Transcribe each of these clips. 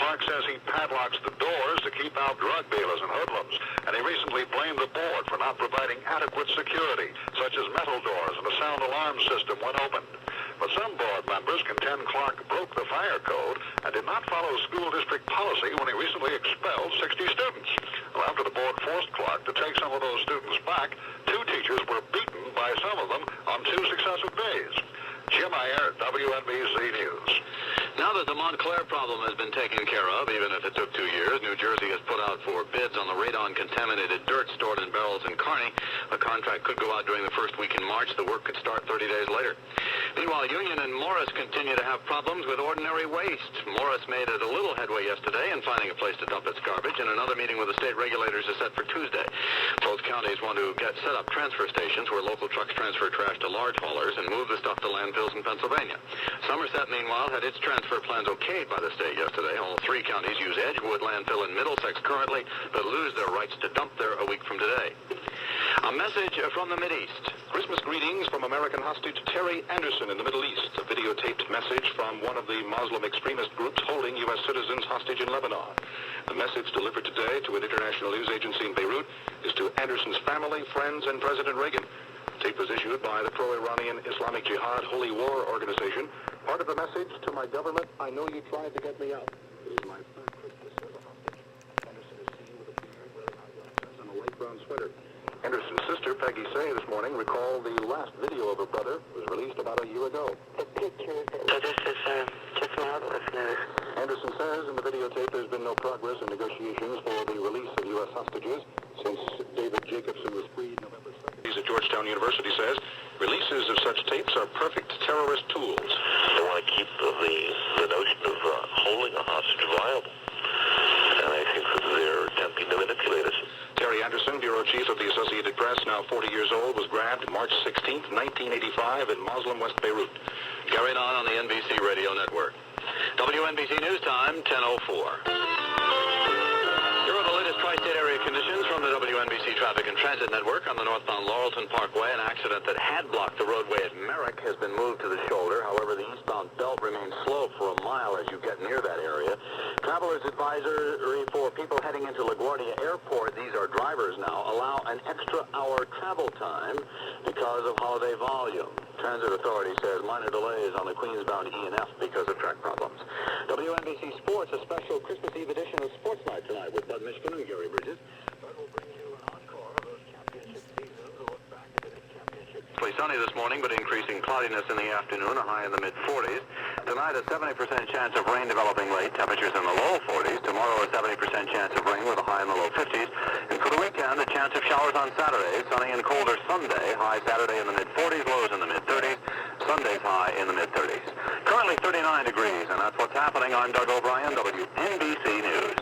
Clark says he padlocks the doors to keep out drug dealers and hoodlums, and he recently blamed the board for not providing adequate security, such as metal doors and a sound alarm system when opened. But some board members contend Clark broke the fire code and did not follow school district policy when he recently expelled 60 students. Well, after the board forced Clark to take some of those students back, 2 teachers were beaten by some of them on 2 successive days. Jim Iyer, WNBC News. Now that the Montclair problem has been taken care of, even if it took 2 years, New Jersey has put out for bids on the radon-contaminated dirt stored in barrels in Kearney. A contract could go out during the first week in March. The work could start 30 days later. Meanwhile, Union and Morris continue to have problems with ordinary waste. Morris made it a little headway yesterday in finding a place to dump its garbage, and another meeting with the state regulators is set for Tuesday. Both counties want to set up transfer stations where local trucks transfer trash to large haulers and move the stuff to landfills in Pennsylvania. Somerset, meanwhile, had its transfer plans okayed by the state yesterday. All 3 counties use Edgewood landfill in Middlesex currently, but lose their rights to dump there a week from today. A message from the Mideast. Christmas greetings from American hostage Terry Anderson in the Middle East. A videotaped message from one of the Muslim extremist groups holding U.S. citizens hostage in Lebanon. The message delivered today to an international news agency in Beirut is to Anderson's family, friends, and President Reagan. The tape was issued by the pro-Iranian Islamic Jihad Holy War Organization. Part of the message to my government: I know you tried to get me out. This is my friend Christmas as a hostage. Anderson is seen with a beard, wearing eyeglasses, and a light brown sweater. Anderson's sister, Peggy Say, this morning recalled the last video of her brother was released about a year ago. The pictures. So this is just marvelous news. Anderson says in the videotape there's been no progress in negotiations for the release of U.S. hostages since David Jacobson was freed November 7th. He's at Georgetown University says releases of such tapes are perfect terrorist tools. They want to keep the notion of holding a hostage viable. And I think that they're attempting to manipulate us. Terry Anderson, bureau chief of the Associated Press, now 40 years old, was grabbed March 16, 1985 in Muslim West Beirut. Carried on the NBC radio network. WNBC News Time, 10:04. Here are the latest tri-state area conditions from the WNBC Traffic and Transit Network. On the northbound Laurelton Parkway, an accident that had blocked the roadway at Merrick has been moved to the shoulder. However, the eastbound belt remains slow for a mile as you get near that area. Travelers advisory for people heading into LaGuardia Airport, these are drivers now, allow an extra hour travel time because of holiday volume. Transit Authority says minor delays on the Queens-bound E&F because of track problems. WNBC Sports, a special Christmas Eve edition of Sports Night tonight with Bud Mishkin and Gary Bridges. Bud will bring you an encore of those championship seasons. We'll look back to the championship. Sunny this morning, but increasing cloudiness in the afternoon, a high in the mid-40s. Tonight, a 70% chance of rain developing late, temperatures in the low 40s. Tomorrow, a 70% chance of rain with a high in the low 50s. And for the weekend, a chance of showers on Saturday, sunny and colder Sunday, high Saturday in the mid-40s, lows in the mid-30s. Sunday's high in the mid-30s. Currently 39 degrees, and that's what's happening. I'm Doug O'Brien, WNBC News.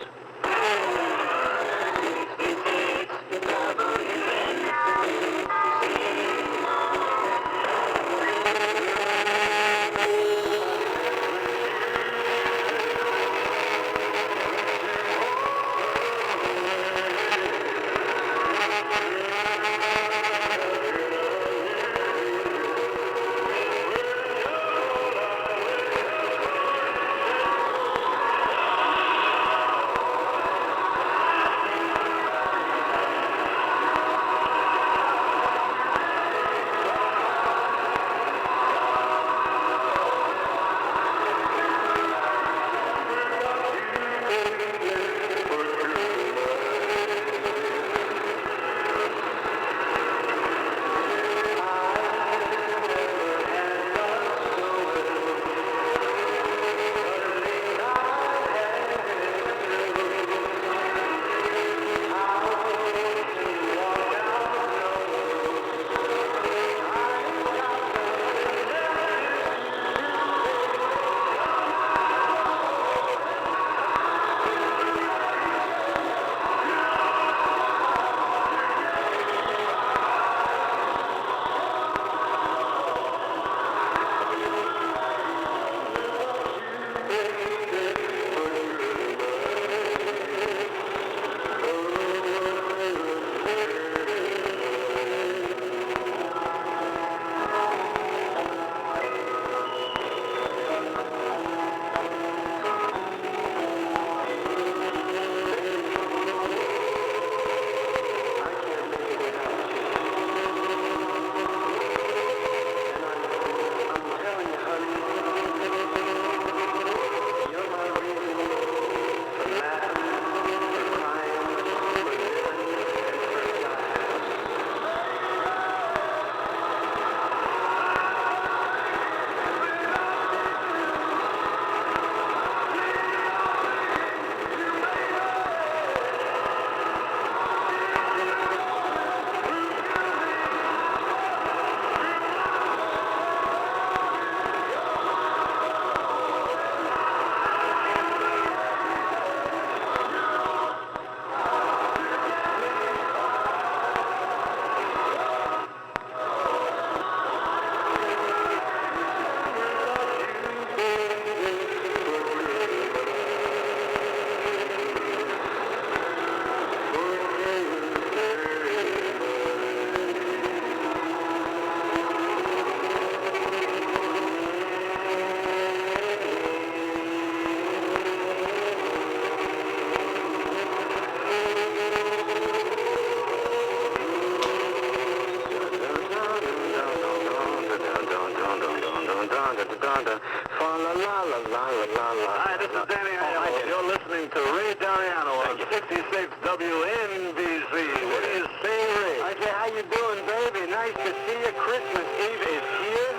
Fonda. Fa la la la la la la la. Hi, this is Danny Imus. You're listening to Ray Dariano on 66 WNBC. What do you say, Ray? I say, how you doing, baby? Nice to see you. Christmas Eve is here.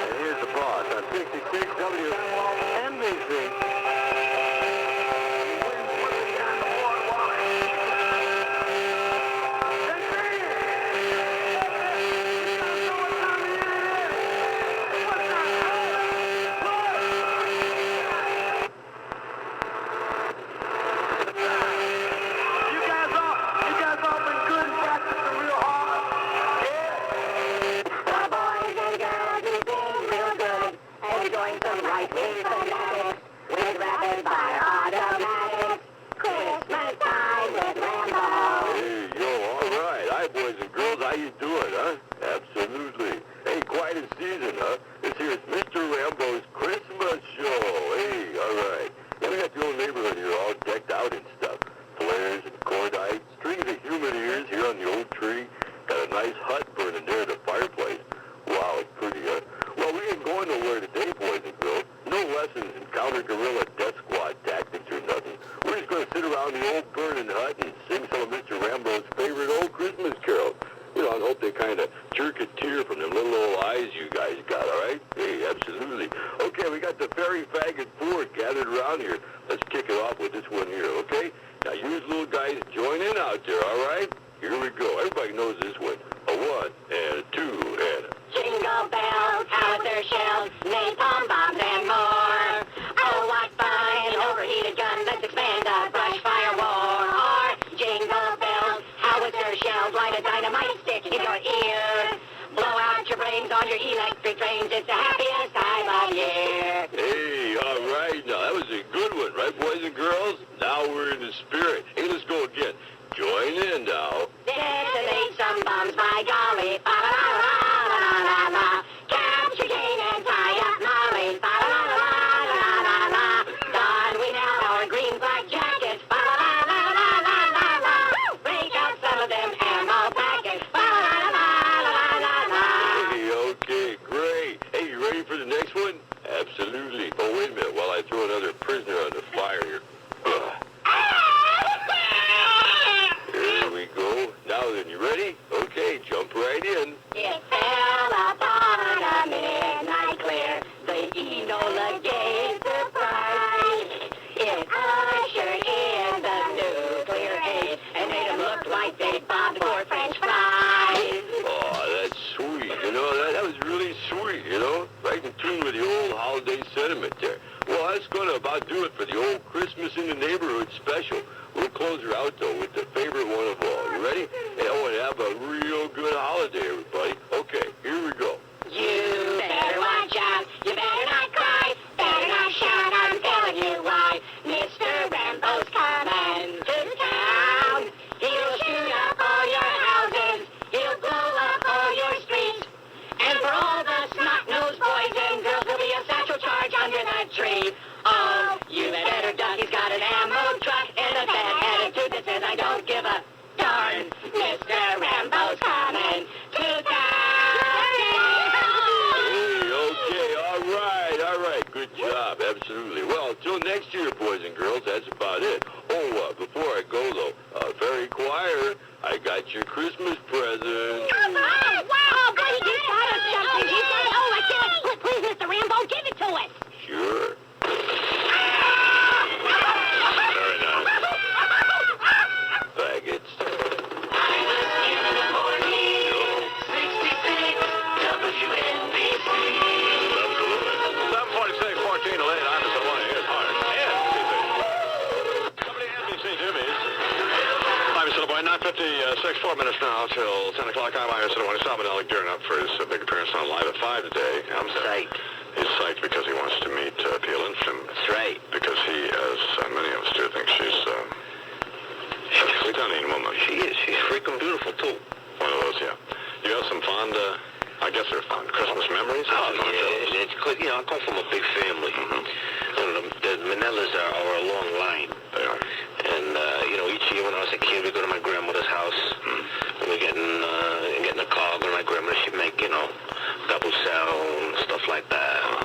And here's the boss on 66 WNBC. Double cell, stuff like that.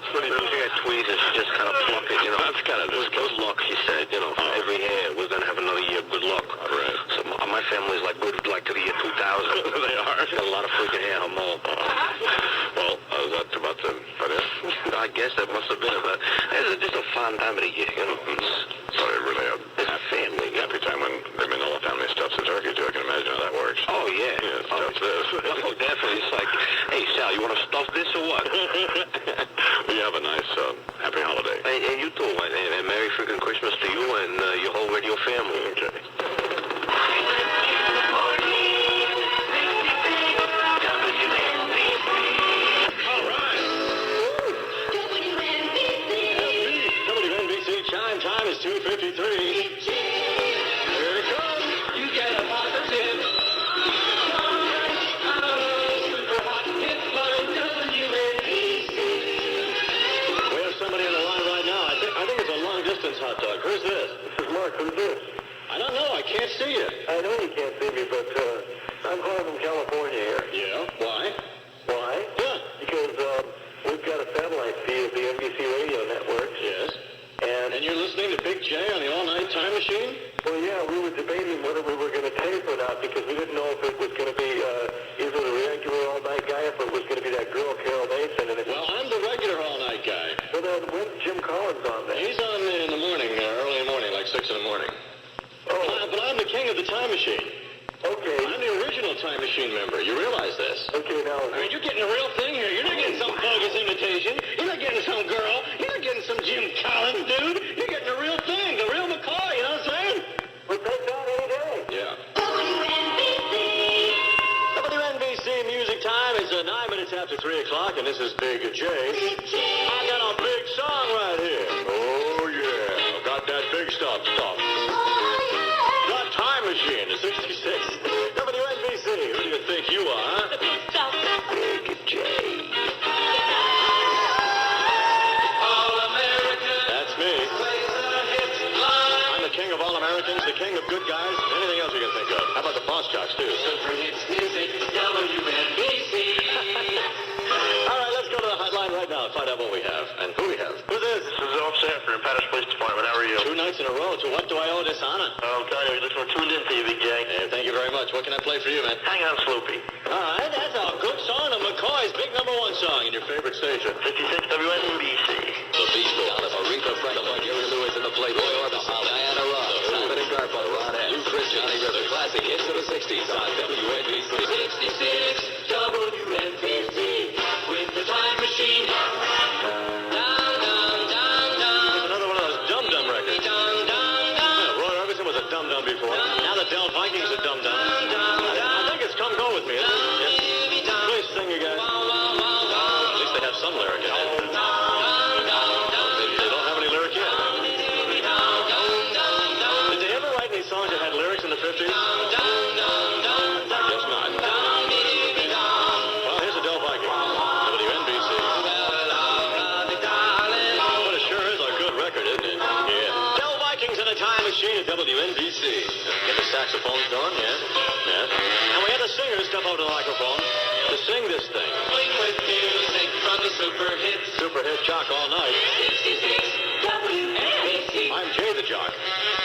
That's pretty good. Hair tweezers, she just kind of pluck it, you know. That's kind of good luck, she said, you know, for every hair. We're going to have another year of good luck. Right. So my family's like good, like to the year 2000. They are. She's got a lot of freaking hair on mole. Well, that's about the... I guess that must have been about... It's just a fun time of the year, you know. So they really have It's a family. happy time when they mean all the family stuffs and turkey, too. I can imagine how that works. Oh, yeah. Yeah, stuff this. Oh, definitely. It's like, hey, Sal, you want to stuff this or what? Well, you have a nice, happy holiday. And you too, and Merry freaking Christmas to you and your whole radio family. Okay. WNBC chime time is 2:53. Here it comes. You get a positive. We have somebody on the line right now. I think it's a long-distance hot dog. Who's this? This is Mark. Who's this? I don't know. I can't see you. I know you can't see me, but I'm calling from California here. Yeah? Why? Why? Yeah. Because we've got a satellite feed of the NBC radio networks. Yes. And, And you're listening to Big J on the all-night time machine? well, yeah, we were debating whether we were going to tape or not because we didn't know if it was going to be either the regular all-night guy or if it was going to be that girl, Carol Mason. And Well, I'm the regular all-night guy. well, then when's Jim Collins on there? He's on in the morning, early in the morning, like 6 in the morning. Oh, But I'm the king of the time machine. okay. I'm the original time machine member. You realize this? Okay, now, I mean, you're getting a real thing here. You're not getting some bogus imitation. You're not getting some girl. You're not getting some Jim Collins dude. You're getting a real thing, the real McCoy, you know what I'm saying? we're back on any day. Yeah. WNBC Music Time is 9 minutes after 3 o'clock, and this is Big J. I got a big song right here. Oh, yeah. I got that big stuff. The Time Machine, the 66. WNBC, who do you think you are, huh? Big J. That's me. I'm the king of all Americans, the king of good guys, anything else you can think of. How about the boss jocks, too? All right, let's go to the hotline right now and find out what we have and who we have. Who's this? This is Off Sanford in Patterson Police Department. How are you? 2 nights in a row. To what do I owe this honor? I'm telling you, we're tuned in to you, Big J. Hey, thank you very much. What can I play for you, man? Hang on, Sloopy. All right, that's a good song of McCoy's big #1 song in your favorite station. 56 WNBC. The Beastie, Aretha Franklin, Gary Lewis in the plate, Roy Orbison, Diana Ross, Simon and Garfunkel, Ron Head, Lou Chris, Johnny River, classic hits of the 60s on WNBC. 66 WNBC with the Time Machine. Another one of those dum-dum records. Yeah, Roy Orbison was a dum-dum before. Now the Del Vikings are dum-dum. I think it's Come Go With Me, isn't it? Yeah. Please sing, you guys. At least they have some lyric in it. They don't have any lyric yet. Did they ever write any songs that had lyrics in the 50s? I guess not. Well, here's the Del Vikings. WNBC. But it sure is a good record, isn't it? Yeah. Del Vikings in a Time Machine at WNBC. Get the saxophones going, yeah. And we had the singers step out to the microphone to sing this thing. With music from the super hits. Super hit jock all night. 66 WNBC. I'm Jay the Jock.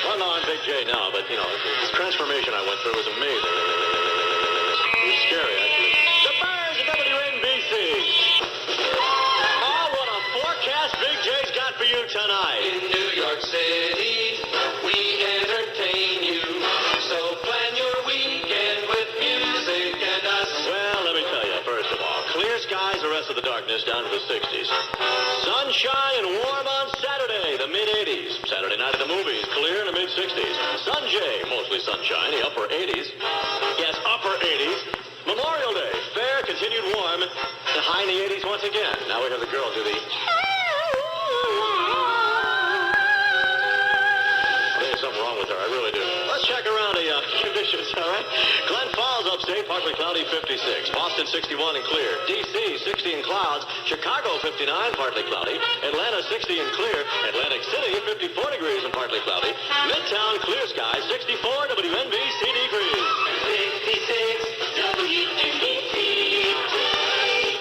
Well, no, I'm Big J now, but, you know, this transformation I went through was amazing. It was scary, actually. The Bears at WNBC. Oh, what a forecast Big J's got for you tonight. In New York City, we entertain you. So plan your weekend with music and us. Well, let me tell you, first of all, clear skies the rest of the darkness down to the 60s. Sunshine and warm on Saturday, the mid-80s. Saturday night at the movies, clear in the mid-60s. Sunjay, mostly sunshine, the upper 80s. Yes, upper 80s. Memorial Day, fair, continued warm. The high in the 80s once again. Now we have the girl do the... There's something wrong with her, I really do. Let's check around the conditions, all right? Glen Falls upstate, partly cloudy, 56. Boston, 61 and clear. D.C., 60 and clouds. Chicago, 59, partly cloudy. Atlanta, 60 and clear. Atlantic City, 54 degrees and partly cloudy. Midtown, clear skies, 64 WNBC degrees. 66 WNBC.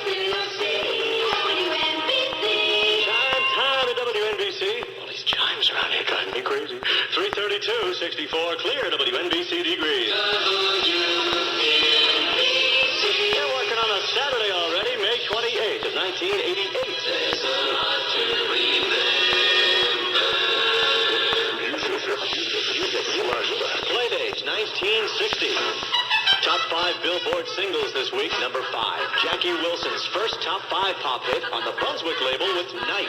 New York City, WNBC. 62, 64 clear, WNBC degrees. They're working on a Saturday already, May 28th of 1988. There's a lot to remember. Playdates, 1960. Top 5 Billboard singles this week. Number 5, Jackie Wilson's first top 5 pop hit on the Brunswick label with Night.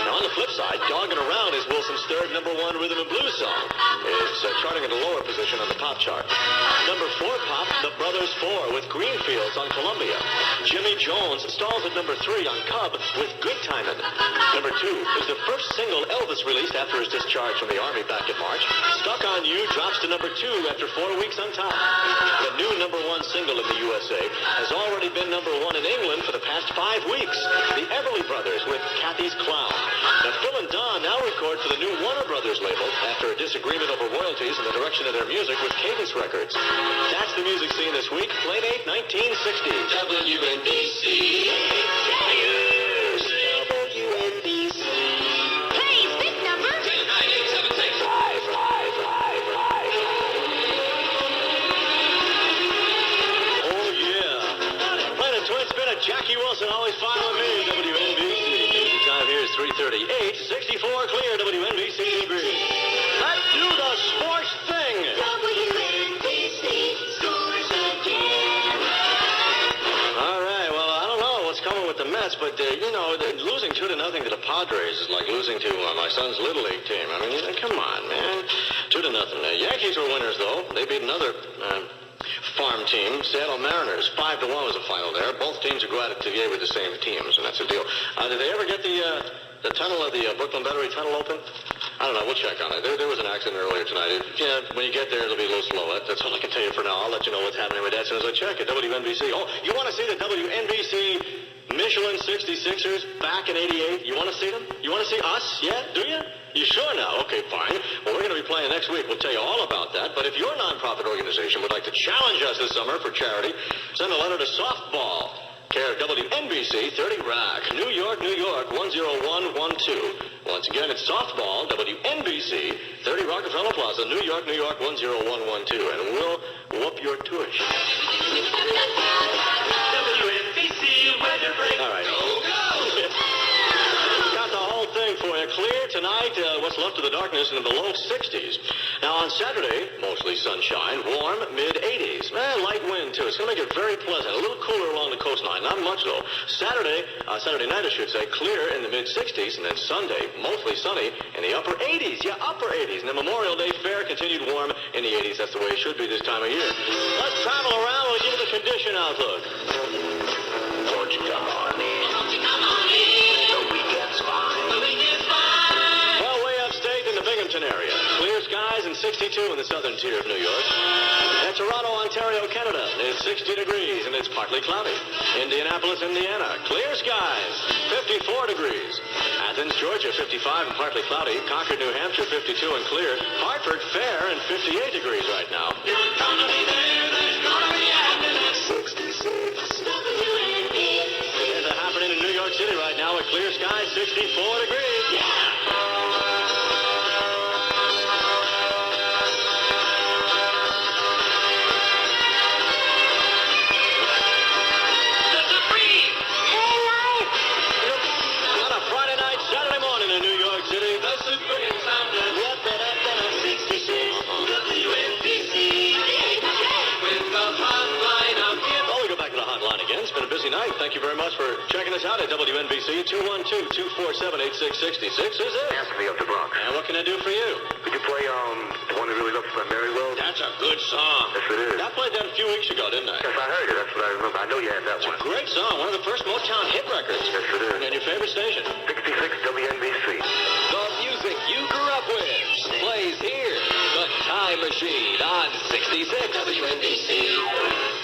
Now on the flip side, Doggin' Around is Wilson's third number 1 rhythm and blues song. It's charting at a lower position on the pop chart. Number 4 pop, The Brothers 4 with Greenfields on Columbia. Jimmy Jones stalls at number 3 on Cub with Good Timin'. Number 2 is the first single Elvis released after his discharge from the Army back in March. Stuck on You drops to number 2 after 4 weeks on top. The new number 1 single in the USA has already been number 1 in England for the past 5 weeks. The Everly Brothers with Kathy's Clown. Now Phil and Don now record for the new Warner Brothers label after a disagreement over royalties and the direction of their music with Cadence Records. That's the music scene this week. Playdate 1960. WNBC. WNBC. Hey, big number. 10, 9, 8, 7, 6. Twin spinner Jackie Wilson, always fine with me, WNBC. The time here is 3:38, 64 clear, WNBC degrees. Let's do the sports thing. WNBC scores again. All right, well, I don't know what's coming with the Mets, but, losing 2-0 to the Padres is like losing to my son's Little League team. I mean, come on, man. 2-0. Yankees were winners, though. They beat another farm team, Seattle Mariners. 5-1 was the final there. Both teams would go at it today with the same teams, and that's the deal. Did they ever get the tunnel of the Brooklyn Battery Tunnel open? I don't know. We'll check on it. There was an accident earlier tonight. When you get there, it'll be a little slow. That's all I can tell you for now. I'll let you know what's happening with that as soon as I check at WNBC. Oh, you want to see the WNBC Michelin 66ers back in 88? You want to see them? You want to see us? Yeah? Do you? You sure now? Okay, fine. Well, we're going to be playing next week. We'll tell you all about that. But if your nonprofit organization would like to challenge us this summer for charity, send a letter to Softball, care of WNBC, 30 Rack, New York, 10112. Once again, it's Softball, WNBC, 30 Rockefeller Plaza, New York, 10112. And we'll whoop your tuition. WNBC weather break. All right. Thing for you. Clear tonight, what's left of the darkness in the low 60s. Now on Saturday, mostly sunshine, warm, mid-80s. Light wind too. It's going to make it very pleasant. A little cooler along the coastline. Not much though. Saturday night I should say, clear in the mid-60s, and then Sunday, mostly sunny in the upper 80s. Yeah, upper 80s. And then Memorial Day fair continued warm in the 80s. That's the way it should be this time of year. Let's travel around. We'll give you the condition outlook. Won't you come on in? Won't you come on in? The weekend's fine. The weekend's fine. Well, way upstate in the Binghamton area. Clear skies and 62 in the southern tier of New York. At Toronto, Ontario, Canada, it's 60 degrees and it's partly cloudy. Indianapolis, Indiana, clear skies, 54 degrees. Athens, Georgia, 55 and partly cloudy. Concord, New Hampshire, 52 and clear. Hartford, fair and 58 degrees right now. You're gonna be there. There's gonna be happiness. 66 WNBC. There's a happening in New York City right now with clear skies, 64 degrees. On a Friday night, Saturday morning in New York City. The Supreme Sounders. WNBC. With the hotline of Well, we go back to the hotline again. It's been a busy night. Thank you very much for checking us out at WNBC. 212-247-8666 is it? Anthony of the Bronx. And what can I do for you? Could you play, the one that really loves by Mary Will? That's a good song. Yes, it is. I played that a few weeks ago, didn't I? Yes, I heard it. That's what I remember. I know you had that It's a one. great song. One of the first Motown hit records. Yes, it is. And your favorite station? 66 WNBC. The music you grew up with plays here. The Time Machine on 66 WNBC.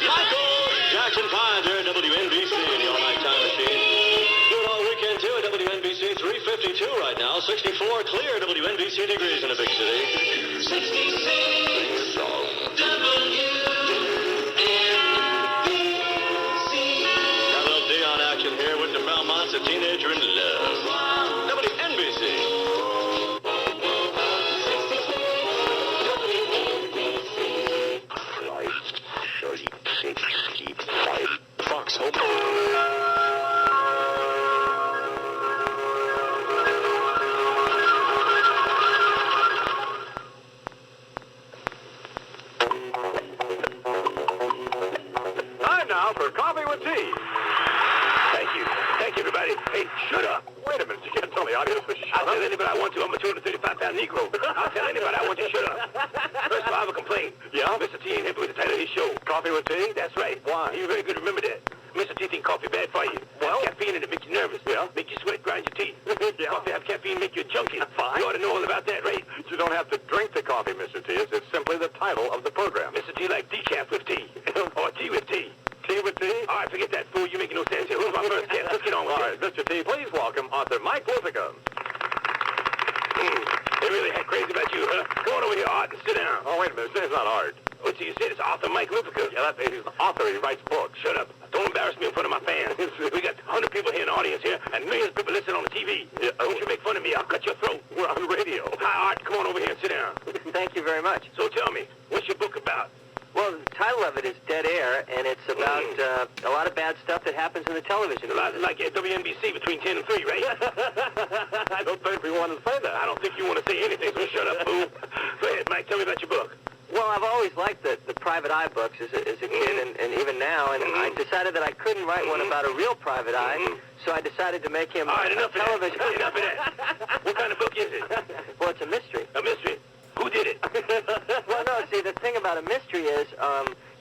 Michael Jackson Pines here at WNBC in your nighttime machine. Do it all weekend too at WNBC 352 right now. 64 clear WNBC degrees in a big city. 66 WNBC. Got a little Dion action here with the Belmonts, a teenager in love. WNBC. Shut up. Wait a minute, you can't tell the audience to shut I'll up. tell anybody I want to. I'm a 235-pound Negro. I'll tell anybody I want to shut up. First of all, I have a complaint. Yeah? Mr. T ain't happy with the title of his show. Coffee with tea? That's right. Why? You're very good to remember that. Mr. T think coffee bad for you. Well? Caffeine in it makes you nervous. Yeah? Make you sweat, grind your teeth. Yeah. Coffee have caffeine, make you a junkie. Fine. You ought to know all about that, right? You don't have to drink the coffee, Mr. T. It's simply the title of the program. Mr. T like decaf with tea. Or tea with tea. Tea with tea? All right, forget that, fool. You're making no sense here. Who's my first guest? Let's get on with All it. right, Mr. T, please welcome author Mike Lipica. They really had crazy about you, huh? Come on over here, Art, and sit down. Oh, wait a minute. It's not art. What you said is author Mike Lipica. Yeah, he's an author. He writes books. Shut up. Don't embarrass me in front of my fans. We got 100 people here in the audience here, and millions of people listening on the TV. Yeah, Don't you make fun of me. I'll cut your throat. We're on radio. Hi, Art. Come on over here and sit down. Thank you very much. So tell me, what's your book about? Well, the title of it is Dead Air, and it's about a lot of bad stuff that happens in the television. A lot like at WNBC between 10 and 3, right? I don't think we want to say that. I don't think you want to say anything, so shut up, fool. Go ahead, Mike. Tell me about your book. Well, I've always liked the private eye books as a kid and even now, and I decided that I couldn't write one about a real private eye, so I decided to make him All right, enough a of television. that. Enough of that. What kind of book is it? Well, it's a mystery. A mystery. Who did it? Well, no, see, the thing about a mystery is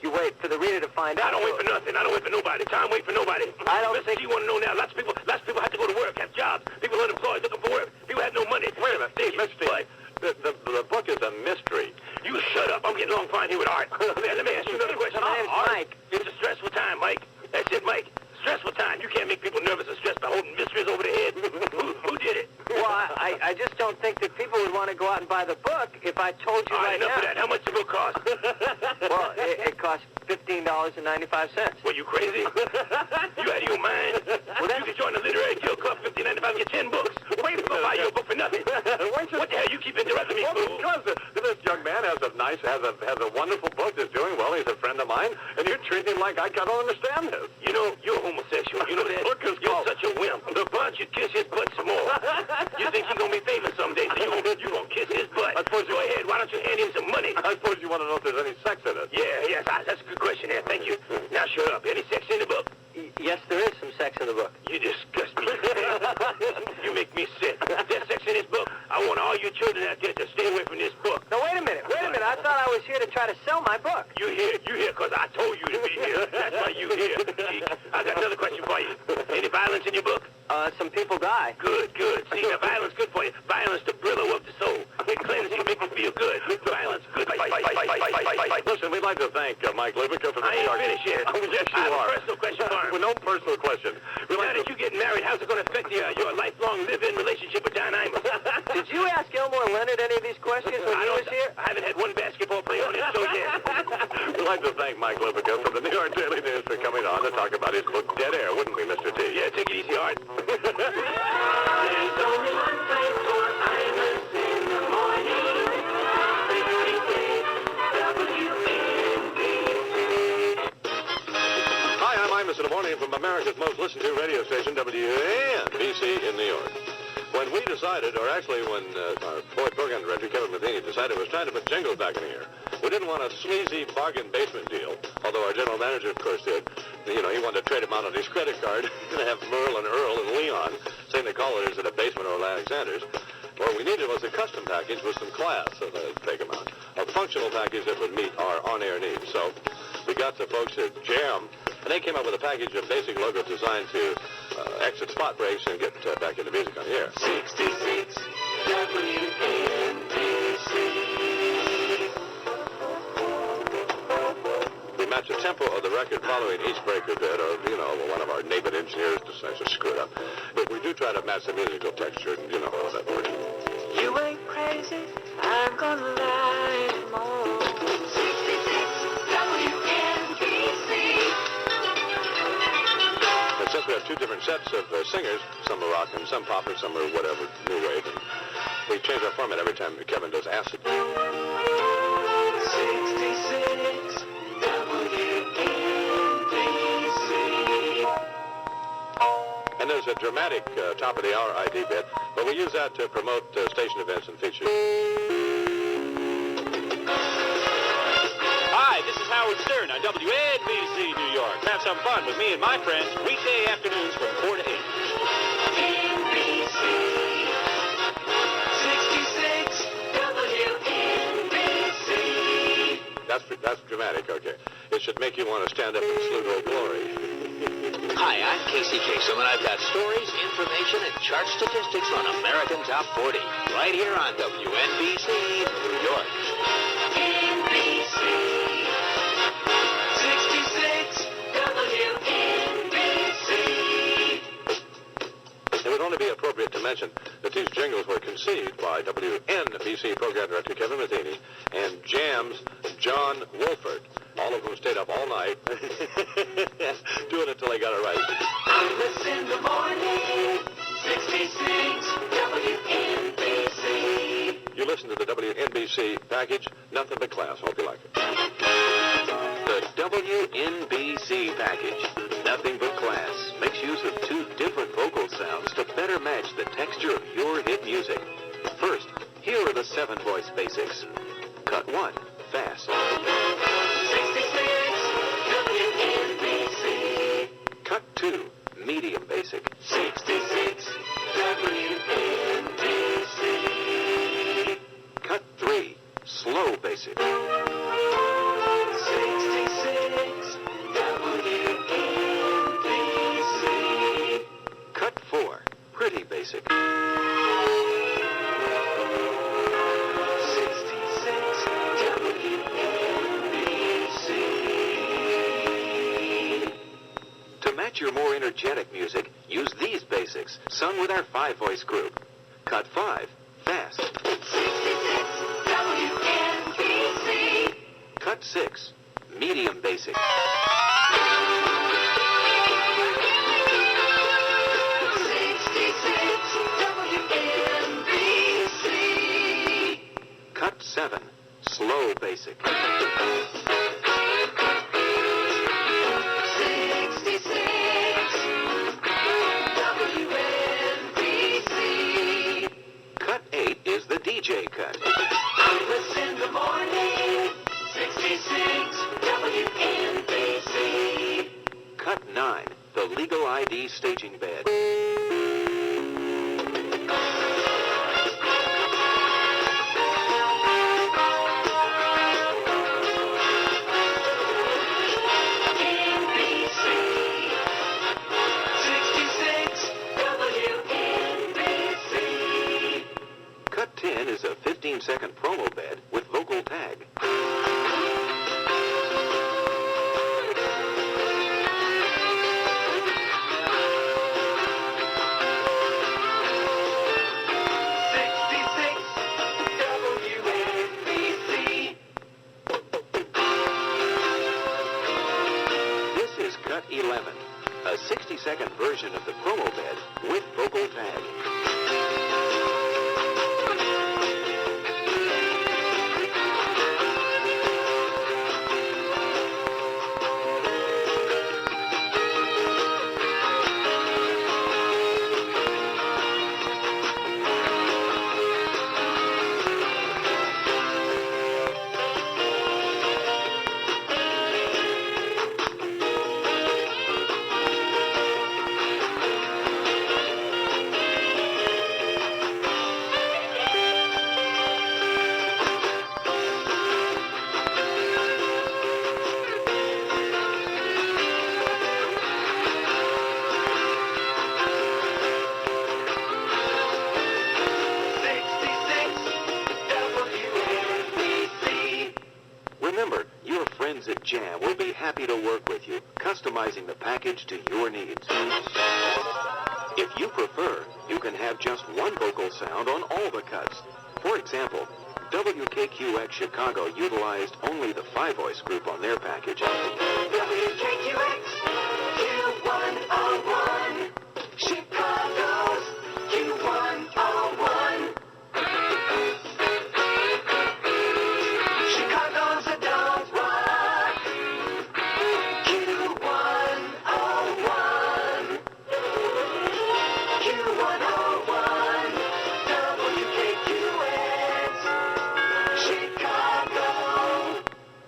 you wait for the reader to find out. I don't wait for nothing. I don't wait for nobody. Time wait for nobody. I don't Mr. think... T, you want to know now, lots of people have to go to work, have jobs. People unemployed, looking for work. People have no money. Wait a minute, Mr. T. What? The book is a mystery. You shut up. I'm getting along fine here with Art. Let me ask you another question. My name's Art, Mike. It's a stressful time, Mike. That's it, Mike. Stressful time. You can't make people nervous and stressed by holding mysteries over their head. Who did it? Well, I just don't think that people would want to go out and buy the book if I told you All right, right enough now. of that. How much the book cost? Well, it costs $15.95. Were you crazy? You out of your mind? Well, you could join the Literary Guild Club, $15.95, and get 10 books. Wait, go buy you a book for nothing. What the hell you keep interrupting me, Well, fool? because this young man has a wonderful book that's doing well. He's a friend of mine, and you're treating him like I don't understand this. You know, you're homosexual. You know that? Look, it's You're called- such a wimp. Why don't you kiss his butt some more? You think you're going to be famous someday, so you're going to kiss his butt. I suppose Go ahead. Why don't you hand him some money? I suppose you want to know if there's any sex in it. Yes, that's a good question there. Thank you. Now shut up. Any sex in the book? Yes, there is some sex in the book. You disgust me. You make me sick. There's sex in this book. I want all you children out there to stay away from this book. Now, wait a minute. I thought I was here to try to sell my book. You here because I told you to be here. That's why you here. Cheek. I got another question for you. Any violence in your book? Some people die. Good. See, now violence good for you. Violence to brillow up the soul. It cleanses you, make you feel good. Violence good. Listen, we'd like to thank Mike Lipica for the I ain't finished yet. Oh, yes, you I have are. a personal question for him. Well, no personal question. Now that you get married, how's it going to affect your lifelong live-in relationship with Don Imus? Did you ask Elmore Leonard any of these questions when he was here? I haven't had one basketball player on this show yet. We'd like to thank Mike Lipica from the New York Daily News for coming on to talk about his book, Dead Air, wouldn't we, Mr. T? Yeah, take it easy, Art. There's only one place for Imus in the morning. 3:36 WNBC. Hi, I'm Imus in the morning from America's most listened to radio station, WNBC in New York. When we decided, or actually when our boy program director, Kevin Matheny, decided it was time to put jingles back in here, we didn't want a sleazy bargain basement deal, although our general manager, of course, did. You know, he wanted to trade him out on his credit card and have Merle and Earl and Leon saying the callers at a basement or Alexander's. What we needed was a custom package with some class, so they'd take them out. A functional package that would meet our on-air needs. So we got the folks at Jam, and they came up with a package of basic logos designed to exit spot breaks and get back into music on the air. 66 WNBC. We match the tempo of the record following each break a bit, or, you know, one of our native engineers decides to screw it up. But we do try to match the musical texture, and you know how that works. You ain't crazy, I'm gonna lie anymore. 66 WNBC. And since we have two different sets of singers, some are rock and some pop and some are whatever, new wave, and we change our format every time Kevin does acid. 66 WNBC. And there's a dramatic top-of-the-hour ID bit, but we use that to promote station events and features. Hi, this is Howard Stern on WNBC New York. Have some fun with me and my friends weekday afternoons from 4 to 8. should make you want to stand up and salute Old Glory. Hi, I'm Casey Kasem, and I've got stories, information, and chart statistics on American Top 40 right here on WNBC New York. NBC 66 WNBC. It would only be appropriate to mention that these jingles were conceived by WNBC program director Kevin Matheny and Jam's John Wolford, all of whom stayed up all night doing it till they got it right. Imus in the morning, 66 WNBC. You listen to the WNBC package, nothing but class. Hope you like it. The WNBC package, nothing but class, makes use of two different vocal sounds to better match the texture of your hit music. First, here are the 7-voice basics. Cut 1, fast. 66 WNBC. Cut 2, medium basic. 66 WNBC. Cut 3, slow basic. 66 WNBC. Cut 4, pretty basic. 66 WNBC. To match your more energetic music, use these basics, sung with our 5-voice group. Cut 5, fast. 66 WNBC. Cut 6, medium basic. 66 WNBC. Cut 7, slow basic. 66 WNBC. Cut 8 is the DJ cut. Imus in the morning, 66 WNBC. Cut 9, the legal ID staging bed. NBC 66 WNBC. Cut 10 is a 15-second promo bed with vocal tag. This is Cut 11, a 60-second version of the promo bed with vocal tag. Remember, your friends at Jam will be happy to work with you, customizing the package to your needs. If you prefer, you can have just one vocal sound on all the cuts. For example, WKQX Chicago utilized only the 5-voice group on their package. WKQX Q101, Chicago's Q101. Chicago's adult rock, Q101. Q101, WKQX, Chicago.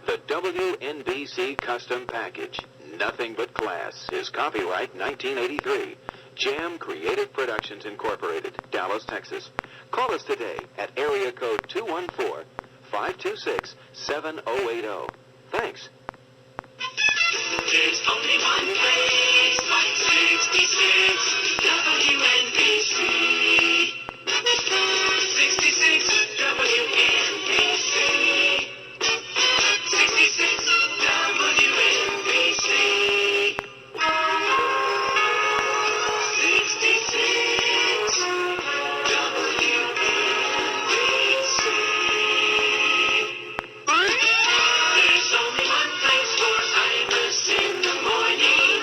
The WNBC Custom Package, nothing but class, is copyright 1983. Jam Creative Productions Incorporated, Dallas, Texas. Call us today at area code 214-526-7080. Thanks. There's only one place, like 66 WNBC. 66 WNBC. 66 WNBC. 66 WNBC. There's only one place for Imus in the morning.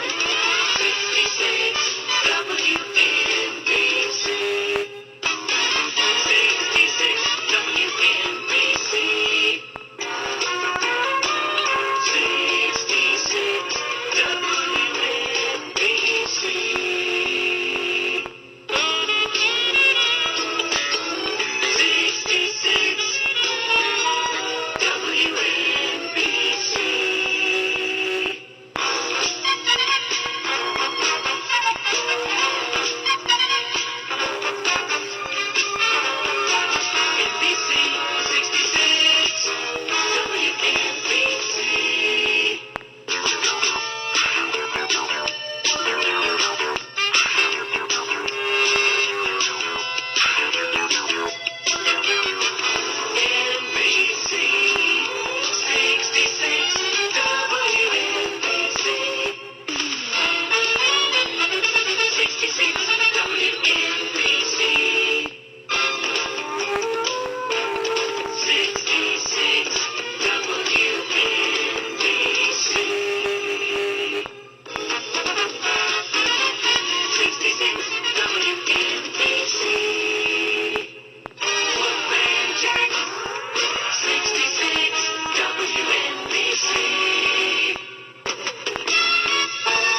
66 WNBC. 66 WNBC. 66 WNBC.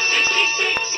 66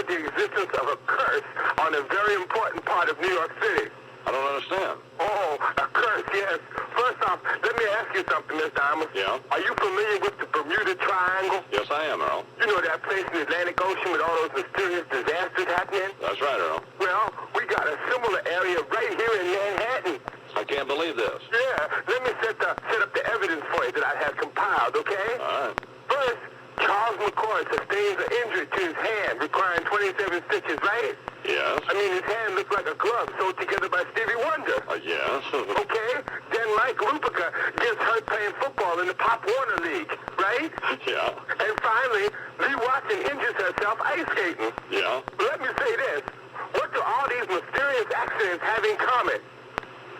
the existence of a curse on a very important part of New York City. I don't understand. Oh, a curse, yes. First off, let me ask you something, Mr. Imus. Yeah? Are you familiar with the Bermuda Triangle? Yes, I am, Earl. You know that place in the Atlantic Ocean with all those mysterious disasters happening? That's right, Earl. Well, we got a similar area right here in Manhattan. I can't believe this. Yeah, let me set up the evidence for you that I have compiled, okay? All right. First, Charles McCoy sustains an injury to his hand, requiring 27 stitches, right? Yes. I mean, his hand looks like a glove sewed together by Stevie Wonder. Yes. Okay? Then Mike Lupica gets hurt playing football in the Pop Warner League, right? Yeah. And finally, Lee Watson injures herself ice skating. Yeah. Let me say this. What do all these mysterious accidents have in common?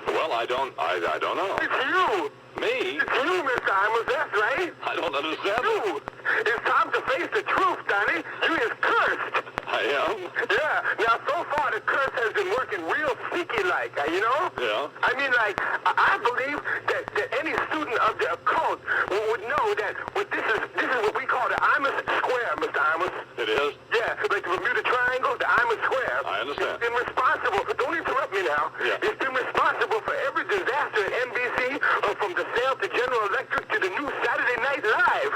Well, I don't know. It's you. Me? It's you, Mr. Imus, that's right. I don't understand. You. It's time to face the truth, Donnie. You is cursed. I am? Yeah. Now, so far, the curse has been working real sneaky-like, you know? Yeah. I mean, like, I believe that any student of the occult would know that this is what we call the Imus Square, Mr. Imus. It is? Yeah, like the Bermuda Triangle, the Imus Square. I understand. It's been responsible. Don't interrupt me now. Yeah. It's been responsible for every disaster at NBC, from the sale to General Electric to the new Saturday Night Live.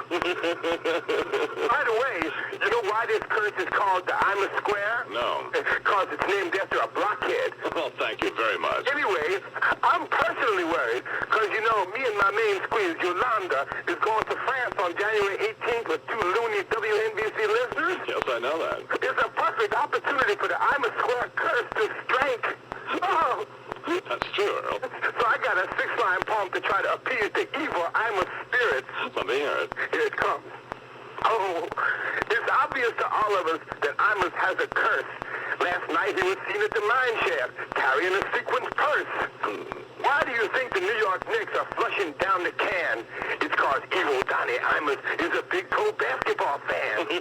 By the way, you know why this curse is called the Imus Square? No. Because it's named after a blockhead. Well, thank you very much. Anyway, I'm personally worried because, you know, me and my main squeeze, Yolanda, is going to France on January 18th with 2 loony WNBC listeners. Yes, I know that. It's a perfect opportunity for the Imus Square curse to strike. Oh. That's true, Earl. So I got a 6-line poem to try to appease the evil Imus spirits. Let me hear it. Here it comes. Oh, it's obvious to all of us that Imus has a curse. Last night he was seen at the mine shaft carrying a sequined purse. Why do you think the New York Knicks are flushing down the can? It's because evil Donnie Imus is a big toe basketball fan.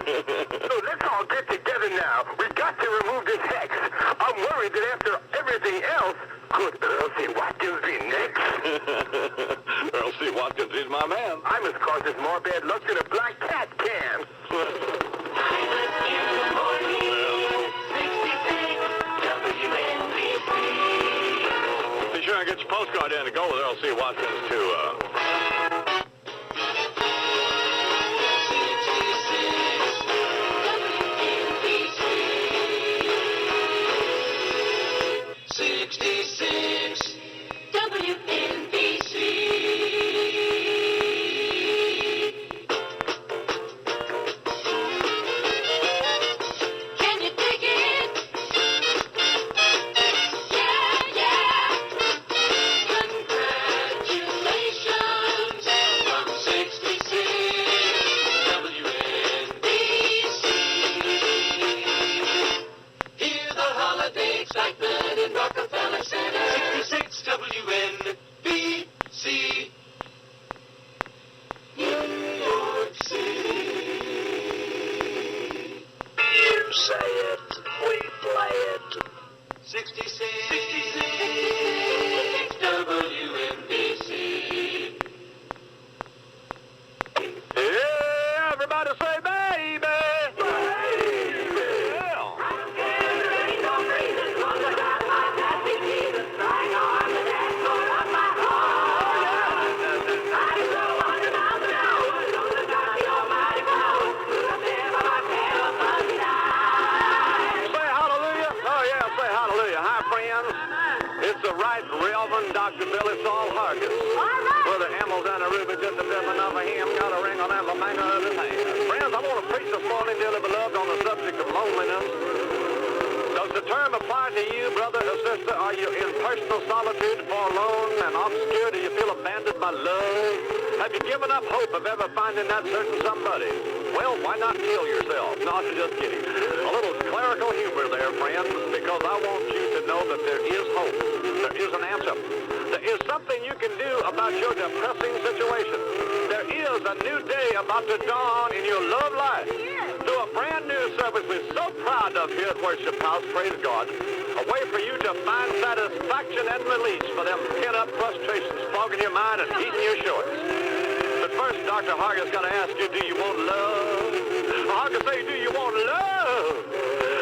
So let's all get together now. We got to remove this hex. I'm worried that after everything else, could Earl C. Watkins be next? Earl C. Watkins is my man. Imus causes more bad luck than a black cat can. Be sure and get your postcard in to go with Earl C. Watkins to, 66 WNBC. Can you dig it? Yeah, yeah. Congratulations from 66 WNBC. Hear the holiday excitement in Rockefeller Center. 66 WNBC. New York City. You say it, we play it. 66 WNBC. yeah, everybody say baby. It's the Right Reverend Dr. Billy Saul Hargis. Brother Hamels and a ruby just a bit of a hymn, got a ring on every finger of his hand. Friends, I want to preach this morning, dearly beloved, on the subject of loneliness. Does the term apply to you, brother or sister? Are you in personal solitude, forlorn and obscure? Do you feel abandoned by love? Have you given up hope of ever finding that certain somebody? Well, why not kill yourself? No, I'm just kidding. A little clerical humor there, friends, because I want you to know that there is hope. There is an answer. There is something you can do about your depressing situation. There is a new day about to dawn in your love life. Through a brand new service we're so proud of here at Worship House, praise God, a way for you to find satisfaction and release for them pent-up frustrations fogging your mind and eating your shorts. But first, Dr. Hargis got to ask you, do you want love? Hargis say, do you want love?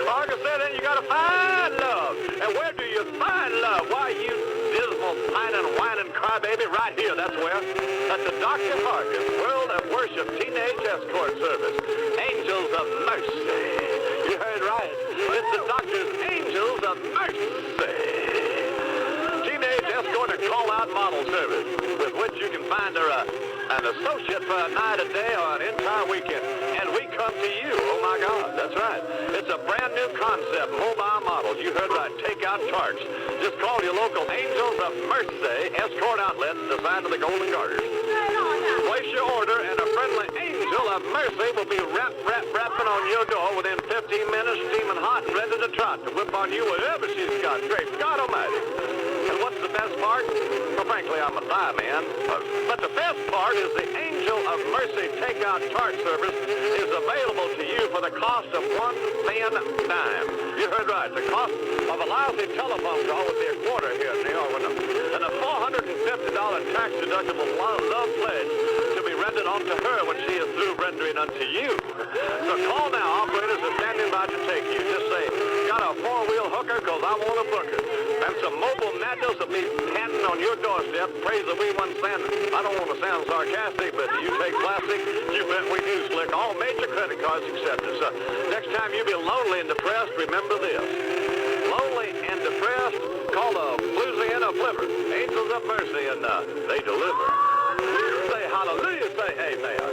Hargis said, then you got to find love. And where do you find love? Why, you dismal, pining, whining crybaby, right here, that's where. At the Dr. Hargis World of Worship Teenage Escort Service. Angels of Mercy. You heard right. It's the Doctor's Angels of Mercy. Teenage Escort and Call-Out Model Service, with which you can find her an associate for a night, a day, or an entire weekend. And we come to you. Oh, my God, that's right. It's a brand new concept, mobile models. You heard right, takeout tarts. Just call your local Angels of Mercy escort outlet designed to the Golden Garters. Place your order, and a friendly Angel of Mercy will be rapping on your door within 15 minutes, steaming hot and ready to trot to whip on you whatever she's got. Great God Almighty. And what's the best part? Well, frankly, I'm a thigh man. But the best part is the Angel of Mercy takeout tart service is available to you for the cost of one thin dime. You heard right. The cost of a lousy telephone call would be a quarter here in New York. And a $450 tax-deductible love pledge to be rendered onto her when she is through rendering unto you. So call now. Operators are standing by to take you. Just say, got a four-wheel hooker because I want a booker. And some mobile madness will be panting on your doorstep. Praise the wee one stand. I don't want to sound sarcastic, but do you take plastic? You bet we do, Slick. All major credit cards accepted. So next time you be lonely and depressed, remember this. Lonely and depressed, call the Louisiana Flipper. Angels of Mercy, and they deliver. Say hallelujah, say amen.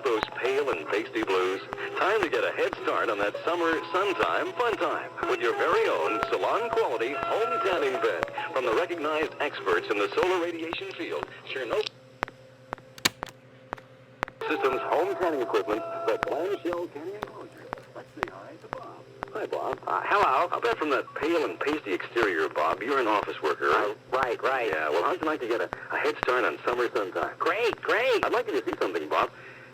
Those pale and pasty blues. Time to get a head start on that summer sun time, fun time with your very own salon quality home tanning bed from the recognized experts in the solar radiation field. Chernobyl Systems home tanning equipment, the clamshell tanning enclosure. Let's say hi to Bob. Hi, Bob. Hello. I'll bet from that pale and pasty exterior, Bob, you're an office worker, right? Right. Yeah, well, how'd you like to get a head start on summer sun time? Great. I'd like you to see something, Bob.